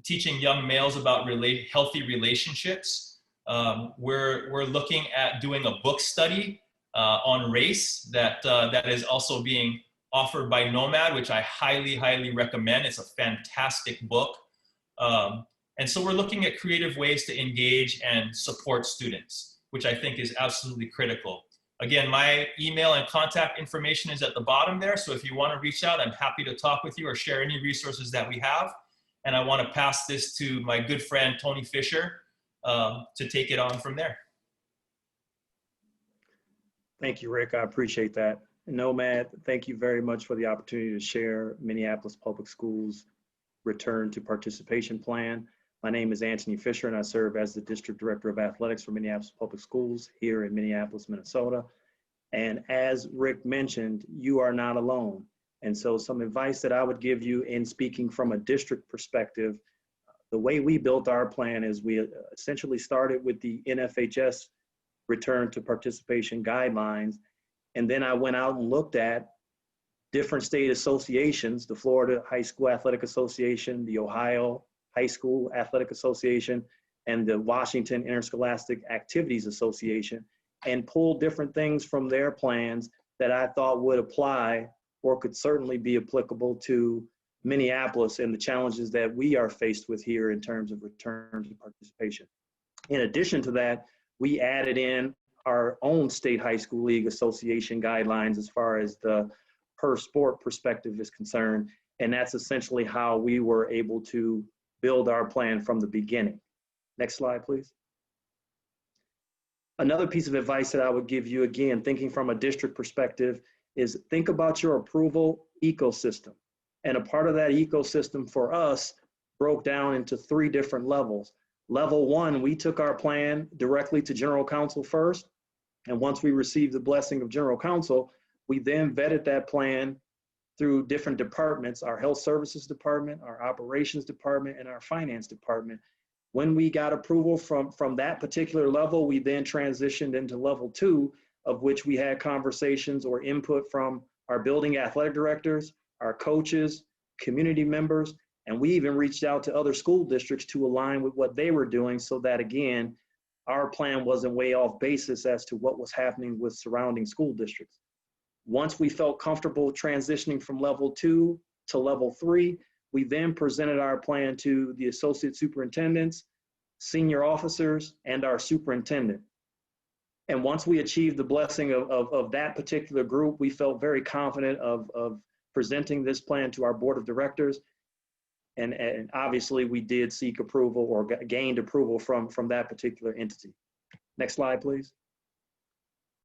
teaching young males about healthy relationships. We're looking at doing a book study on race that is also being offered by Nomad, which I highly, highly recommend. It's a fantastic book. And so we're looking at creative ways to engage and support students, which I think is absolutely critical. Again, my email and contact information is at the bottom there. So if you want to reach out, I'm happy to talk with you or share any resources that we have. And I want to pass this to my good friend, Tony Fisher, to take it on from there. Thank you, Rick. I appreciate that. Nomad, thank you very much for the opportunity to share Minneapolis Public Schools Return to Participation Plan. My name is Anthony Fisher, and I serve as the District Director of Athletics for Minneapolis Public Schools here in Minneapolis, Minnesota. And as Rick mentioned, you are not alone. And so some advice that I would give you in speaking from a district perspective, the way we built our plan is we essentially started with the NFHS Return to Participation guidelines. And then I went out and looked at different state associations, the Florida High School Athletic Association, the Ohio High School Athletic Association, and the Washington Interscholastic Activities Association, and pulled different things from their plans that I thought would apply or could certainly be applicable to Minneapolis and the challenges that we are faced with here in terms of return to participation. In addition to that, we added in our own state high school league association guidelines as far as the per sport perspective is concerned. And that's essentially how we were able to build our plan from the beginning. Next slide, please. Another piece of advice that I would give you, again, thinking from a district perspective, is think about your approval ecosystem. And a part of that ecosystem for us broke down into 3 different levels. Level 1, we took our plan directly to General Counsel first. And once we received the blessing of General Counsel, we then vetted that plan through different departments, our health services department, our operations department, and our finance department. When we got approval from that particular level, we then transitioned into level 2, of which we had conversations or input from our building athletic directors, our coaches, community members, and we even reached out to other school districts to align with what they were doing so that, again, our plan wasn't way off basis as to what was happening with surrounding school districts. Once we felt comfortable transitioning from level 2 to level 3, we then presented our plan to the associate superintendents, senior officers, and our superintendent. And once we achieved the blessing of that particular group, we felt very confident of presenting this plan to our board of directors. And obviously we did seek approval or gained approval from that particular entity. Next slide, please.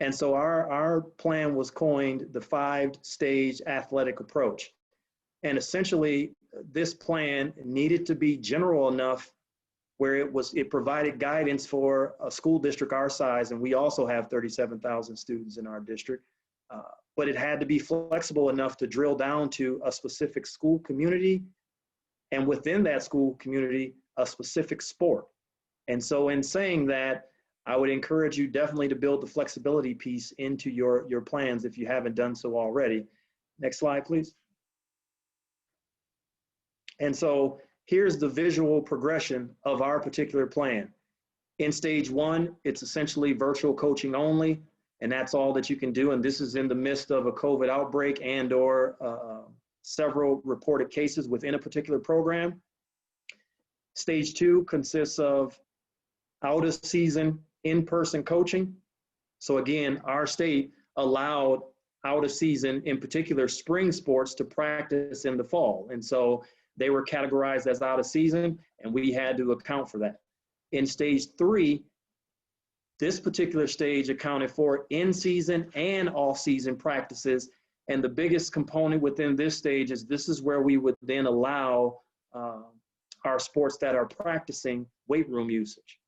And so our plan was coined the 5-stage athletic approach. And essentially this plan needed to be general enough where it provided guidance for a school district our size, and we also have 37,000 students in our district, but it had to be flexible enough to drill down to a specific school community, and within that school community, a specific sport. And so in saying that, I would encourage you definitely to build the flexibility piece into your plans if you haven't done so already. Next slide, please. And so here's the visual progression of our particular plan. In stage one, it's essentially virtual coaching only, and that's all that you can do. And this is in the midst of a COVID outbreak and or several reported cases within a particular program. Stage two consists of out of season in-person coaching. So again, our state allowed out of season, in particular spring sports, to practice in the fall. And so they were categorized as out of season, and we had to account for that. In stage three, this particular stage accounted for in-season and off-season practices. And the biggest component within this stage is this is where we would then allow our sports that are practicing weight room usage.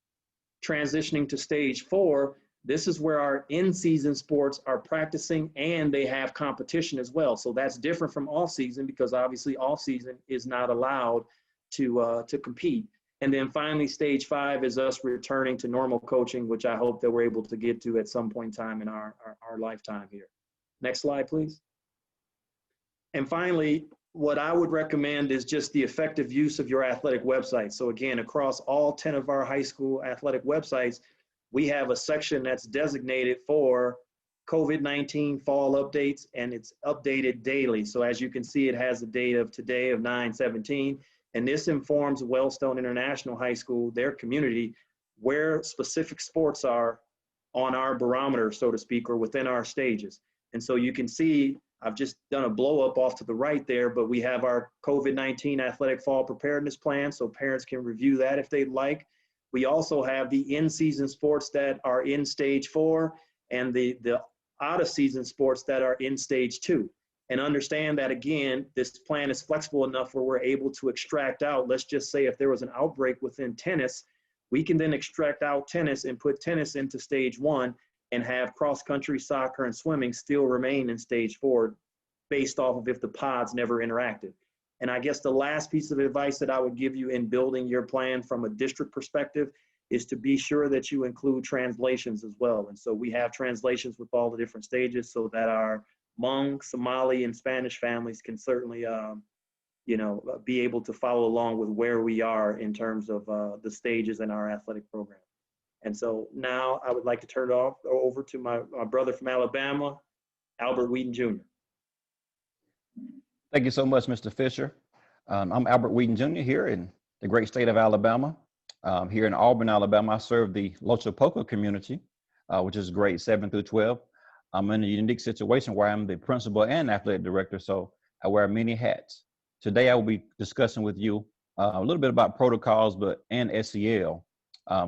Transitioning to stage four, this is where our in-season sports are practicing and they have competition as well. So that's different from off-season, because obviously off-season is not allowed to compete. And then finally, stage five is us returning to normal coaching, which I hope that we're able to get to at some point in time in our lifetime here. Next slide, please. And finally, what I would recommend is just the effective use of your athletic website. So again, across all 10 of our high school athletic websites, we have a section that's designated for COVID-19 fall updates, and it's updated daily. So as you can see, it has the date of today of 9/17. And this informs Wellstone International High School, their community, where specific sports are on our barometer, so to speak, or within our stages. And so you can see, I've just done a blow up off to the right there, but we have our COVID-19 athletic fall preparedness plan, so parents can review that if they'd like. We also have the in-season sports that are in stage four, and the out-of-season sports that are in stage two. And understand that, again, this plan is flexible enough where we're able to extract out, let's just say if there was an outbreak within tennis, we can then extract out tennis and put tennis into stage one and have cross-country, soccer, and swimming still remain in stage four based off of if the pods never interacted. And I guess the last piece of advice that I would give you in building your plan from a district perspective is to be sure that you include translations as well. And so we have translations with all the different stages so that our Hmong, Somali, and Spanish families can certainly, be able to follow along with where we are in terms of the stages in our athletic program. And so now I would like to turn it over to my brother from Alabama, Albert Wheaton Jr. Thank you so much, Mr. Fisher. I'm Albert Wheaton Jr. here in the great state of Alabama. Here in Auburn, Alabama, I serve the Lochapoka community, which is grades 7 through 12. I'm in a unique situation where I'm the principal and athletic director, so I wear many hats. Today, I will be discussing with you a little bit about protocols, and SEL,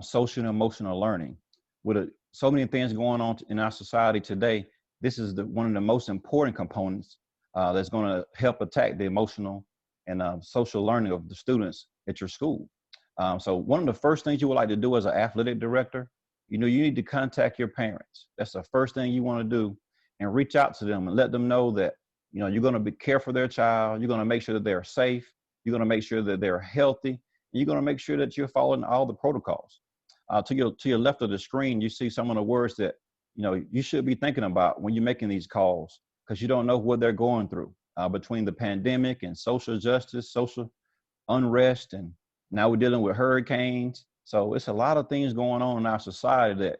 social and emotional learning. With so many things going on in our society today, this is one of the most important components that's going to help attack the emotional and social learning of the students at your school. So one of the first things you would like to do as an athletic director, you need to contact your parents. That's the first thing you want to do, and reach out to them and let them know that, you're going to care for their child. You're going to make sure that they're safe. You're going to make sure that they're healthy. And you're going to make sure that you're following all the protocols. To your left of the screen, you see some of the words that, you should be thinking about when you're making these calls, because you don't know what they're going through between the pandemic and social justice, social unrest, and now we're dealing with hurricanes. So it's a lot of things going on in our society that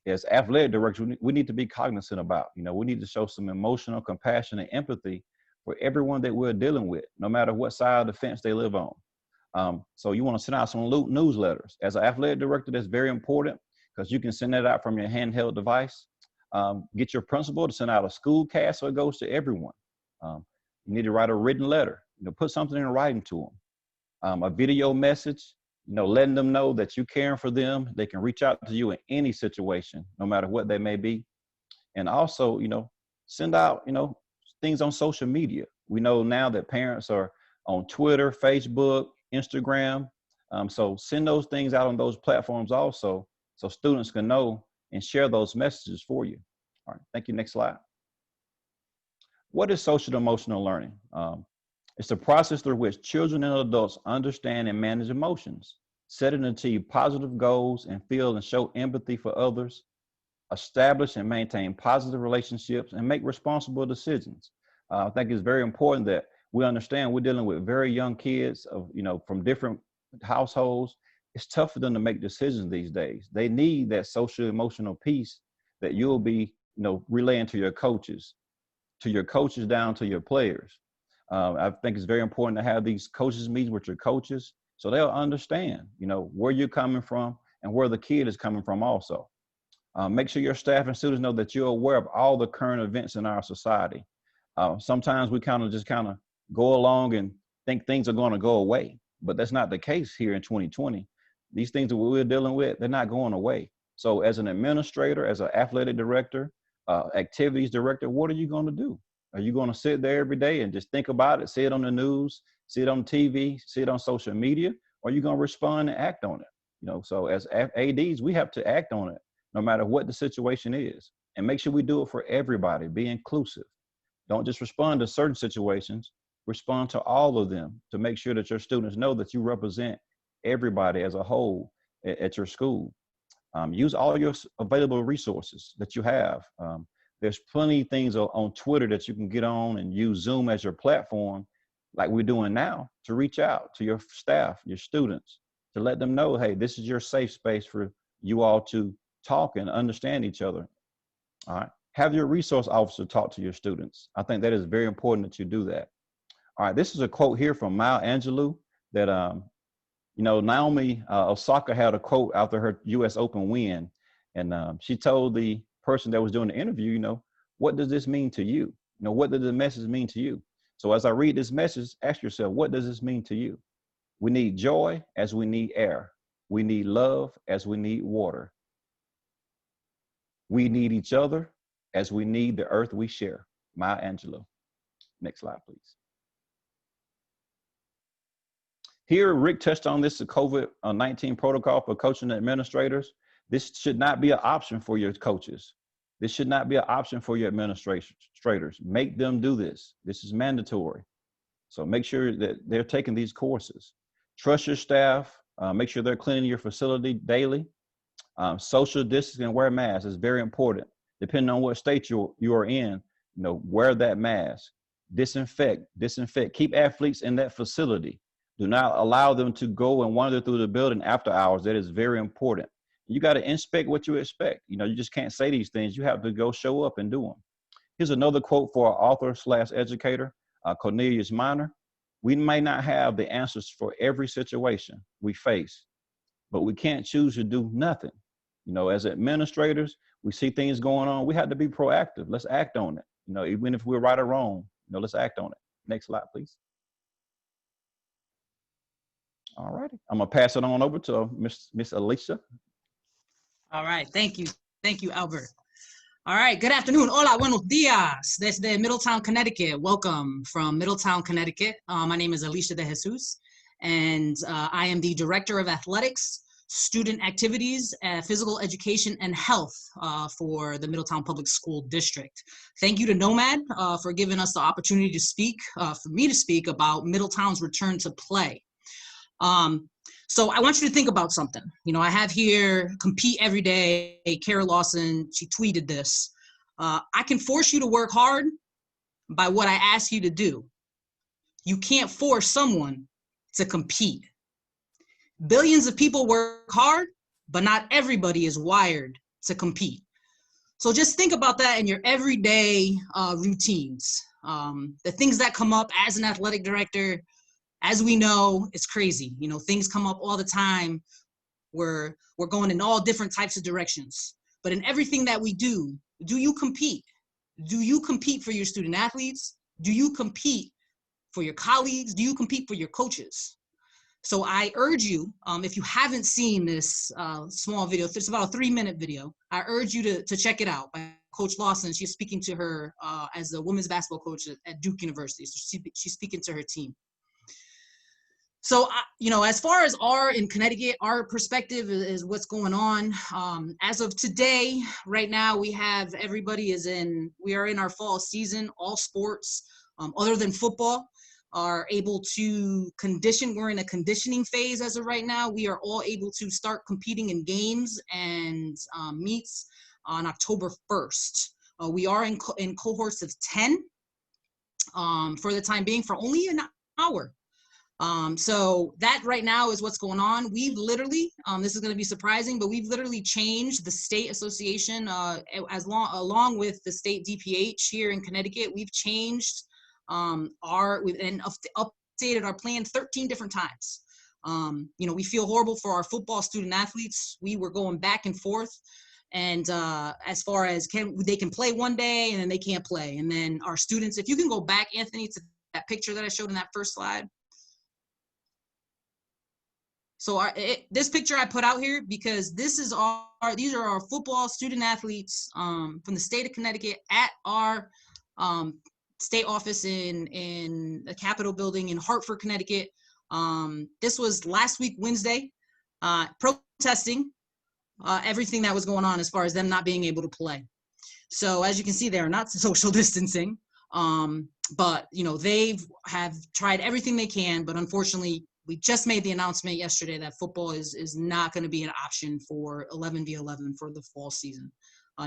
as athletic directors, we need to be cognizant about. We need to show some emotional compassion and empathy for everyone that we're dealing with, no matter what side of the fence they live on. So you want to send out some newsletters. As an athletic director, that's very important because you can send that out from your handheld device. Get your principal to send out a school cast so it goes to everyone. You need to write a written letter, put something in writing to them. A video message, letting them know that you're caring for them. They can reach out to you in any situation, no matter what they may be. And also, send out, things on social media. We know now that parents are on Twitter, Facebook, Instagram. So send those things out on those platforms also, so students can know and share those messages for you. All right, thank you. Next slide. What is social and emotional learning? It's a process through which children and adults understand and manage emotions. set and achieve positive goals, and feel and show empathy for others, establish and maintain positive relationships, and make responsible decisions. I think it's very important that we understand we're dealing with very young kids from different households. It's tough for them to make decisions these days. They need that social emotional piece that you'll be, relaying to your coaches down to your players. I think it's very important to have these coaches meetings with your coaches so they'll understand, where you're coming from and where the kid is coming from also. Make sure your staff and students know that you're aware of all the current events in our society. Sometimes we kind of go along and think things are going to go away, but that's not the case here in 2020. These things that we're dealing with, they're not going away. So as an administrator, as an athletic director, activities director, what are you going to do? Are you going to sit there every day and just think about it, see it on the news, see it on TV, see it on social media, or are you going to respond and act on it? So as ADs, we have to act on it no matter what the situation is, and make sure we do it for everybody. Be inclusive. Don't just respond to certain situations, respond to all of them to make sure that your students know that you represent everybody as a whole at your school. Use all your available resources that you have. There's plenty of things on Twitter that you can get on and use Zoom as your platform, like we're doing now, to reach out to your staff, your students, to let them know, hey, this is your safe space for you all to talk and understand each other. All right. Have your resource officer talk to your students. I think that is very important that you do that. All right. This is a quote here from Maya Angelou that, Naomi Osaka had a quote after her U.S. Open win. And she told the person that was doing the interview, what does this mean to you? What does the message mean to you? So as I read this message, ask yourself, what does this mean to you? We need joy as we need air. We need love as we need water. We need each other as we need the earth we share. Maya Angelou. Next slide, please. Here, Rick touched on this, the COVID-19 protocol for coaching administrators. This should not be an option for your coaches. This should not be an option for your administrators. Make them do this. This is mandatory. So make sure that they're taking these courses. Trust your staff. Make sure they're cleaning your facility daily. Social distancing and wear masks is very important. Depending on what state you are in, wear that mask. Disinfect. Keep athletes in that facility. Do not allow them to go and wander through the building after hours. That is very important. You got to inspect what you expect. You just can't say these things. You have to go show up and do them. Here's another quote for our author/educator, Cornelius Minor. We may not have the answers for every situation we face, but we can't choose to do nothing. As administrators, we see things going on. We have to be proactive. Let's act on it. Even if we're right or wrong, let's act on it. Next slide, please. All righty. I'm going to pass it on over to Miss Alicia. All right. Thank you. Thank you, Albert. All right. Good afternoon. Hola, buenos dias. Desde Middletown, Connecticut. Welcome from Middletown, Connecticut. My name is Alicia de Jesus, and I am the Director of Athletics, Student Activities, Physical Education, and Health for the Middletown Public School District. Thank you to Nomad for giving us the opportunity to speak, for me to speak about Middletown's return to play. So I want you to think about something. I have here compete every day. Kara Lawson, she tweeted this. I can force you to work hard by what I ask you to do. You can't force someone to compete. Billions of people work hard, but not everybody is wired to compete. So just think about that in your everyday routines. The things that come up as an athletic director, as we know, it's crazy. Things come up all the time. We're going in all different types of directions. But in everything that we do you compete? Do you compete for your student athletes? Do you compete for your colleagues? Do you compete for your coaches? So I urge you, if you haven't seen this small video, it's about a 3-minute video. I urge you to check it out by Coach Lawson. She's speaking to her as a women's basketball coach at Duke University. So she's speaking to her team. So, as far as in Connecticut, our perspective is what's going on. As of today, right now, we are in our fall season, all sports, other than football. are able to condition. We're in a conditioning phase as of right now. We are all able to start competing in games and meets on October 1st. We are in cohorts of 10 for the time being, for only an hour. So that right now is what's going on. We've literally, this is going to be surprising, but we've literally changed the state association along with the state DPH here in Connecticut. We've changed updated our plan 13 different times. You know, we feel horrible for our football student athletes. We were going back and forth. And as far as they can play one day and then they can't play. And then our students, if you can go back, Anthony, to that picture that I showed in that first slide. So this picture I put out here because these are our football student athletes from the state of Connecticut at our state office in the Capitol building in Hartford, Connecticut. This was last week, Wednesday, protesting everything that was going on as far as them not being able to play. So as you can see, they're not social distancing, but you know, have tried everything they can, but unfortunately, we just made the announcement yesterday that football is not going to be an option for 11v11 for the fall season.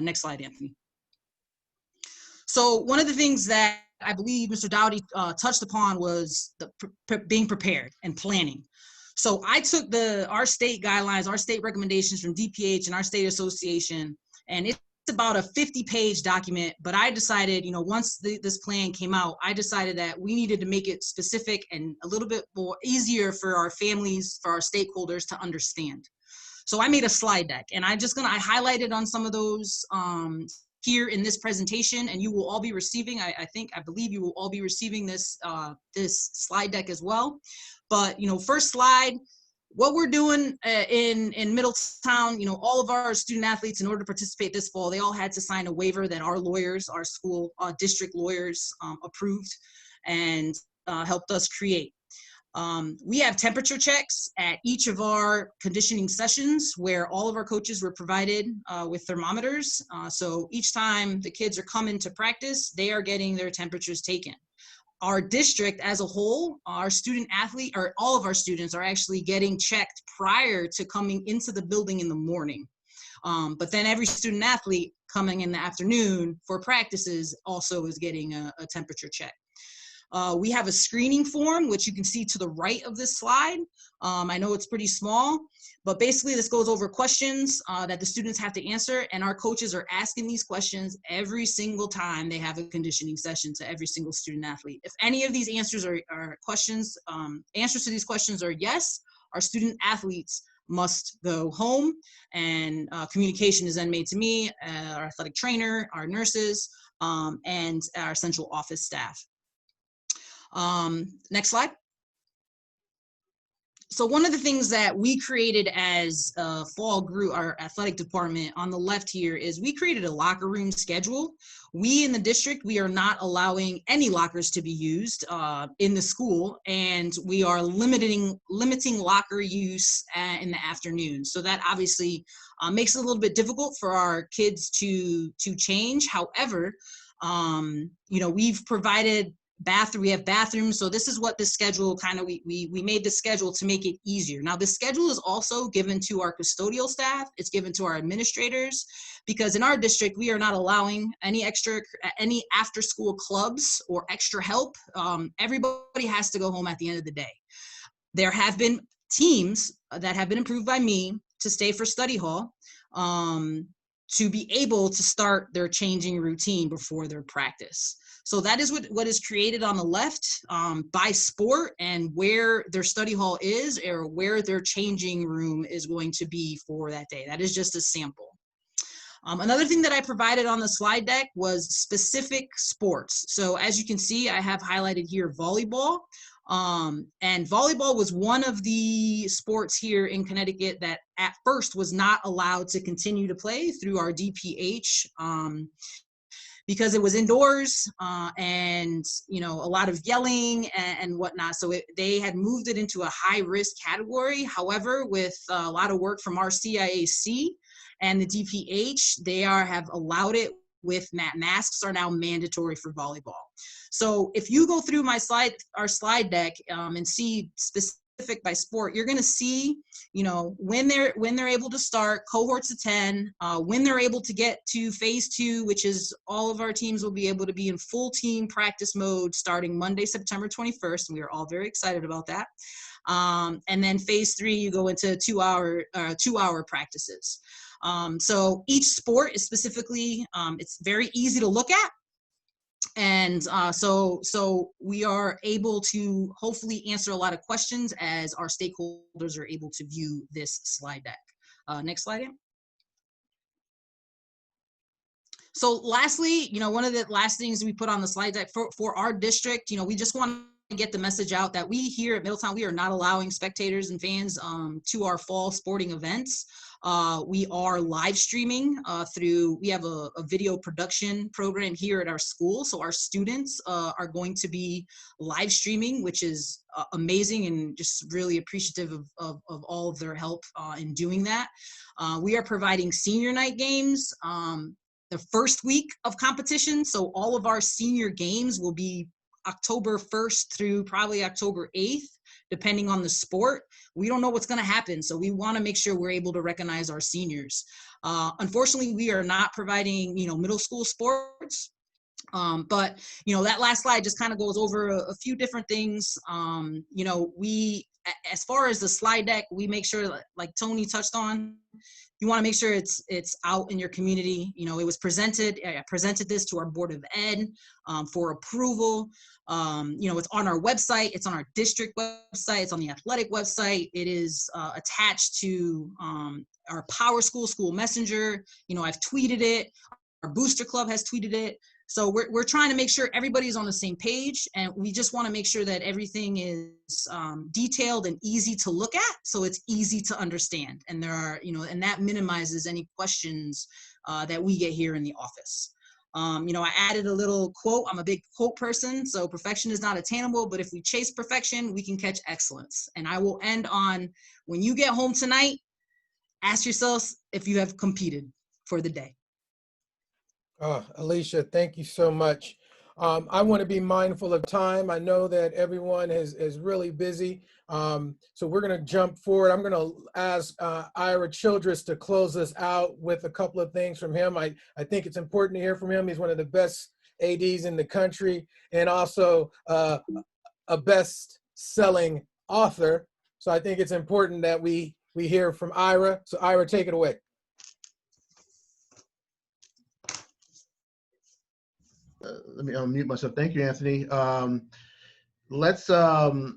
Next slide, Anthony. So one of the things that I believe Mr. Dowdy touched upon was being prepared and planning. So I took our state guidelines, our state recommendations from DPH and our state association, and it's about a 50-page document, but I decided, you know, once this plan came out, I decided that we needed to make it specific and a little bit more easier for our families, for our stakeholders to understand. So I made a slide deck, and I highlighted on some of those here in this presentation, and you will all be receiving, I believe you will all be receiving this slide deck as well. But, you know, first slide, what we're doing in Middletown, you know, all of our student athletes, in order to participate this fall, they all had to sign a waiver that our lawyers, our school district lawyers approved and helped us create. We have temperature checks at each of our conditioning sessions where all of our coaches were provided with thermometers. So each time the kids are coming to practice, they are getting their temperatures taken. Our district as a whole, our student athlete, or all of our students are actually getting checked prior to coming into the building in the morning. But then every student athlete coming in the afternoon for practices also is getting a temperature check. We have a screening form, which you can see to the right of this slide. I know it's pretty small, but basically this goes over questions that the students have to answer, and our coaches are asking these questions every single time they have a conditioning session to every single student athlete. If any of these answers are questions, answers to these questions are yes, our student athletes must go home, and communication is then made to me, our athletic trainer, our nurses, and our central office staff. Next slide. So one of the things that we created as fall group, our athletic department on the left here, is we created a locker room schedule. We in the district, we are not allowing any lockers to be used in the school, and we are limiting locker use in the afternoon. So that obviously makes it a little bit difficult for our kids to change. However, you know, we've provided we have bathrooms. So this is what the schedule we made the schedule to make it easier. Now the schedule is also given to our custodial staff. It's given to our administrators, because in our district, we are not allowing any after school clubs or extra help. Everybody has to go home at the end of the day. There have been teams that have been approved by me to stay for study hall, to be able to start their changing routine before their practice. So that is what is created on the left by sport and where their study hall is, or where their changing room is going to be for that day. That is just a sample. Another thing that I provided on the slide deck was specific sports. So as you can see, I have highlighted here volleyball. And volleyball was one of the sports here in Connecticut that at first was not allowed to continue to play through our DPH. Because it was indoors and, you know, a lot of yelling and whatnot. So they had moved it into a high risk category. However, with a lot of work from our CIAC and the DPH, they have allowed it with masks are now mandatory for volleyball. So if you go through our slide deck and see specific by sport, you're going to see, when they're able to start cohorts of 10, when they're able to get to phase 2, which is all of our teams will be able to be in full team practice mode starting Monday, September 21st. And we are all very excited about that. And then phase 3, you go into 2-hour practices. So each sport is specifically, it's very easy to look at. And so we are able to hopefully answer a lot of questions as our stakeholders are able to view this slide deck. Next slide, Ann. So lastly, one of the last things we put on the slide deck for our district, we just want to get the message out that we here at Middletown, we are not allowing spectators and fans to our fall sporting events. We are live streaming we have a video production program here at our school. So our students are going to be live streaming, which is amazing, and just really appreciative of all of their help in doing that. We are providing senior night games the first week of competition. So all of our senior games will be October 1st through probably October 8th, depending on the sport. We don't know what's going to happen, so we want to make sure we're able to recognize our seniors. Unfortunately, we are not providing, middle school sports, but that last slide just kind of goes over a few different things. We, as far as the slide deck, we make sure, like Tony touched on, you want to make sure it's out in your community. It was presented. I presented this to our Board of Ed for approval. It's on our website. It's on our district website. It's on the athletic website. It is attached to our Power School Messenger. I've tweeted it. Our Booster Club has tweeted it. So we're trying to make sure everybody's on the same page, and we just want to make sure that everything is detailed and easy to look at, so it's easy to understand. And there are, and that minimizes any questions that we get here in the office. I added a little quote. I'm a big quote person, so perfection is not attainable, but if we chase perfection, we can catch excellence. And I will end on, when you get home tonight, ask yourselves if you have competed for the day. Alicia, thank you so much. I want to be mindful of time. I know that everyone is really busy. So we're going to jump forward. I'm going to ask Ira Childress to close us out with a couple of things from him. I think it's important to hear from him. He's one of the best ADs in the country, and also a best-selling author. So I think it's important that we hear from Ira. So Ira, take it away. Let me unmute myself. Thank you, Anthony. Let's go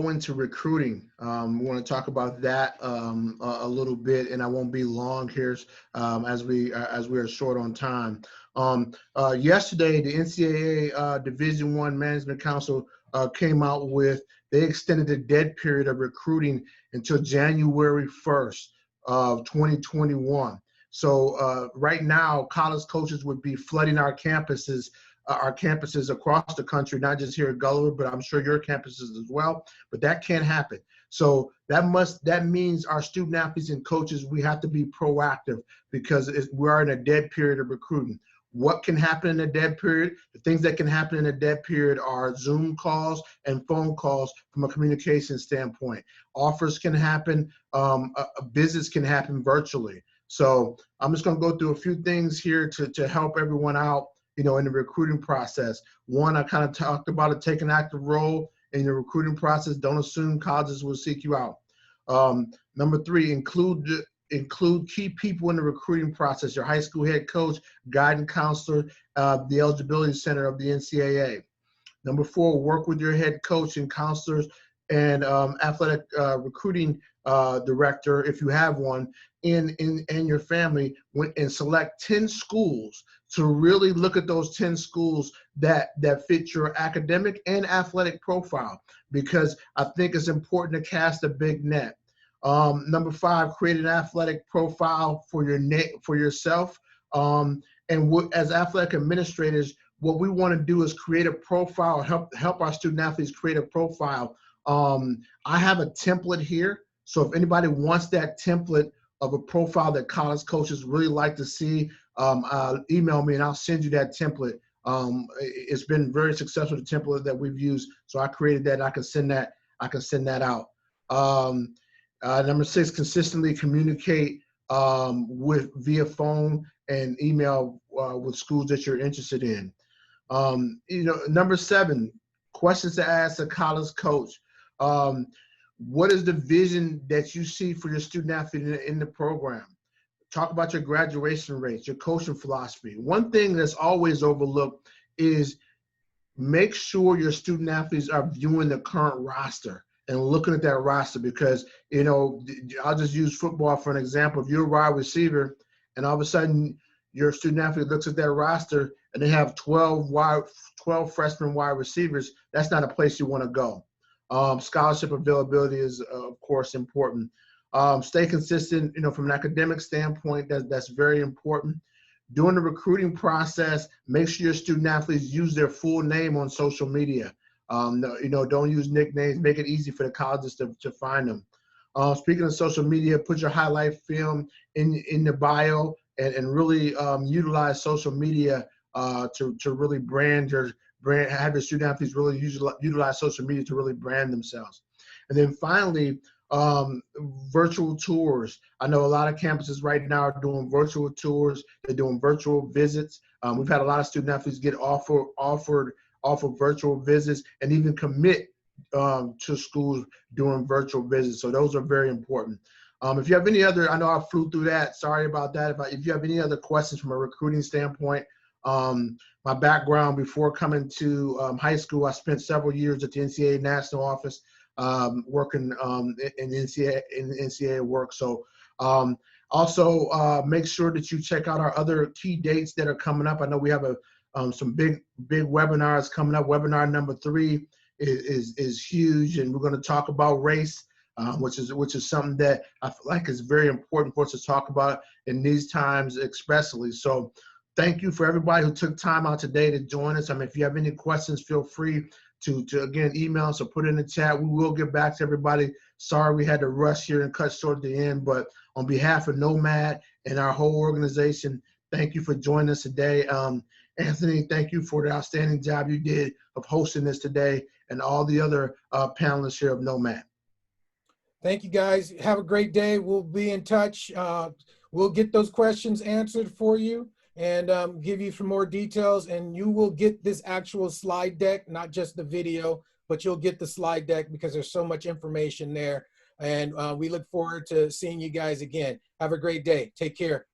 into recruiting. We want to talk about that a little bit, and I won't be long here as we are short on time. Yesterday, the NCAA Division I Management Council came out with, they extended the dead period of recruiting until January 1st of 2021. So right now, college coaches would be flooding our campuses across the country, not just here at Gulliver, but I'm sure your campuses as well. But that can't happen. So that means our student athletes and coaches, we have to be proactive, because we are in a dead period of recruiting. What can happen in a dead period? The things that can happen in a dead period are Zoom calls and phone calls from a communication standpoint. Offers can happen, a business can happen virtually. So I'm just going to go through a few things here to help everyone out, in the recruiting process. One, I kind of talked about it, take an active role in the recruiting process. Don't assume colleges will seek you out. Number 3, include key people in the recruiting process, your high school head coach, guidance counselor, the eligibility center of the NCAA. Number 4, work with your head coach and counselors and athletic recruiting director, if you have one, in your family, and select 10 schools to really look at those 10 schools that fit your academic and athletic profile, because I think it's important to cast a big net. Number 5, create an athletic profile for yourself. As athletic administrators, what we want to do is create a profile, help our student athletes create a profile. I have a template here. So if anybody wants that template, of a profile that college coaches really like to see, email me and I'll send you that template. It's been very successful, the template that we've used. So I created that. I can send that out. Number 6, consistently communicate via phone and email with schools that you're interested in. Number 7, questions to ask a college coach. What is the vision that you see for your student athlete in the program? Talk about your graduation rates, your coaching philosophy. One thing that's always overlooked is make sure your student athletes are viewing the current roster and looking at that roster, because, I'll just use football for an example. If you're a wide receiver and all of a sudden your student athlete looks at that roster and they have 12 freshman wide receivers, that's not a place you want to go. Scholarship availability is, of course, important. Stay consistent, from an academic standpoint, that's very important. During the recruiting process, make sure your student athletes use their full name on social media. Don't use nicknames. Make it easy for the colleges to find them. Speaking of social media, put your highlight film in the bio and really utilize social media to really have your student athletes really utilize social media to really brand themselves. And then finally, virtual tours. I know a lot of campuses right now are doing virtual tours. They're doing virtual visits. We've had a lot of student athletes get offered virtual visits and even commit to schools doing virtual visits. So those are very important. If you have any other, I know I flew through that. Sorry about that. If you have any other questions from a recruiting standpoint, my background before coming to high school, I spent several years at the NCAA national office working in NCAA work. So also make sure that you check out our other key dates that are coming up. I know we have some big webinars coming up. Webinar number 3 is huge, and we're going to talk about race, which is something that I feel like is very important for us to talk about in these times, especially. So thank you for everybody who took time out today to join us. If you have any questions, feel free to again email us or put it in the chat. We will get back to everybody. Sorry we had to rush here and cut short at the end, but on behalf of Nomad and our whole organization, thank you for joining us today. Anthony, thank you for the outstanding job you did of hosting this today, and all the other panelists here of Nomad. Thank you, guys. Have a great day. We'll be in touch. We'll get those questions answered for you and give you some more details. And you will get this actual slide deck, not just the video, but you'll get the slide deck because there's so much information there. And we look forward to seeing you guys again. Have a great day. Take care.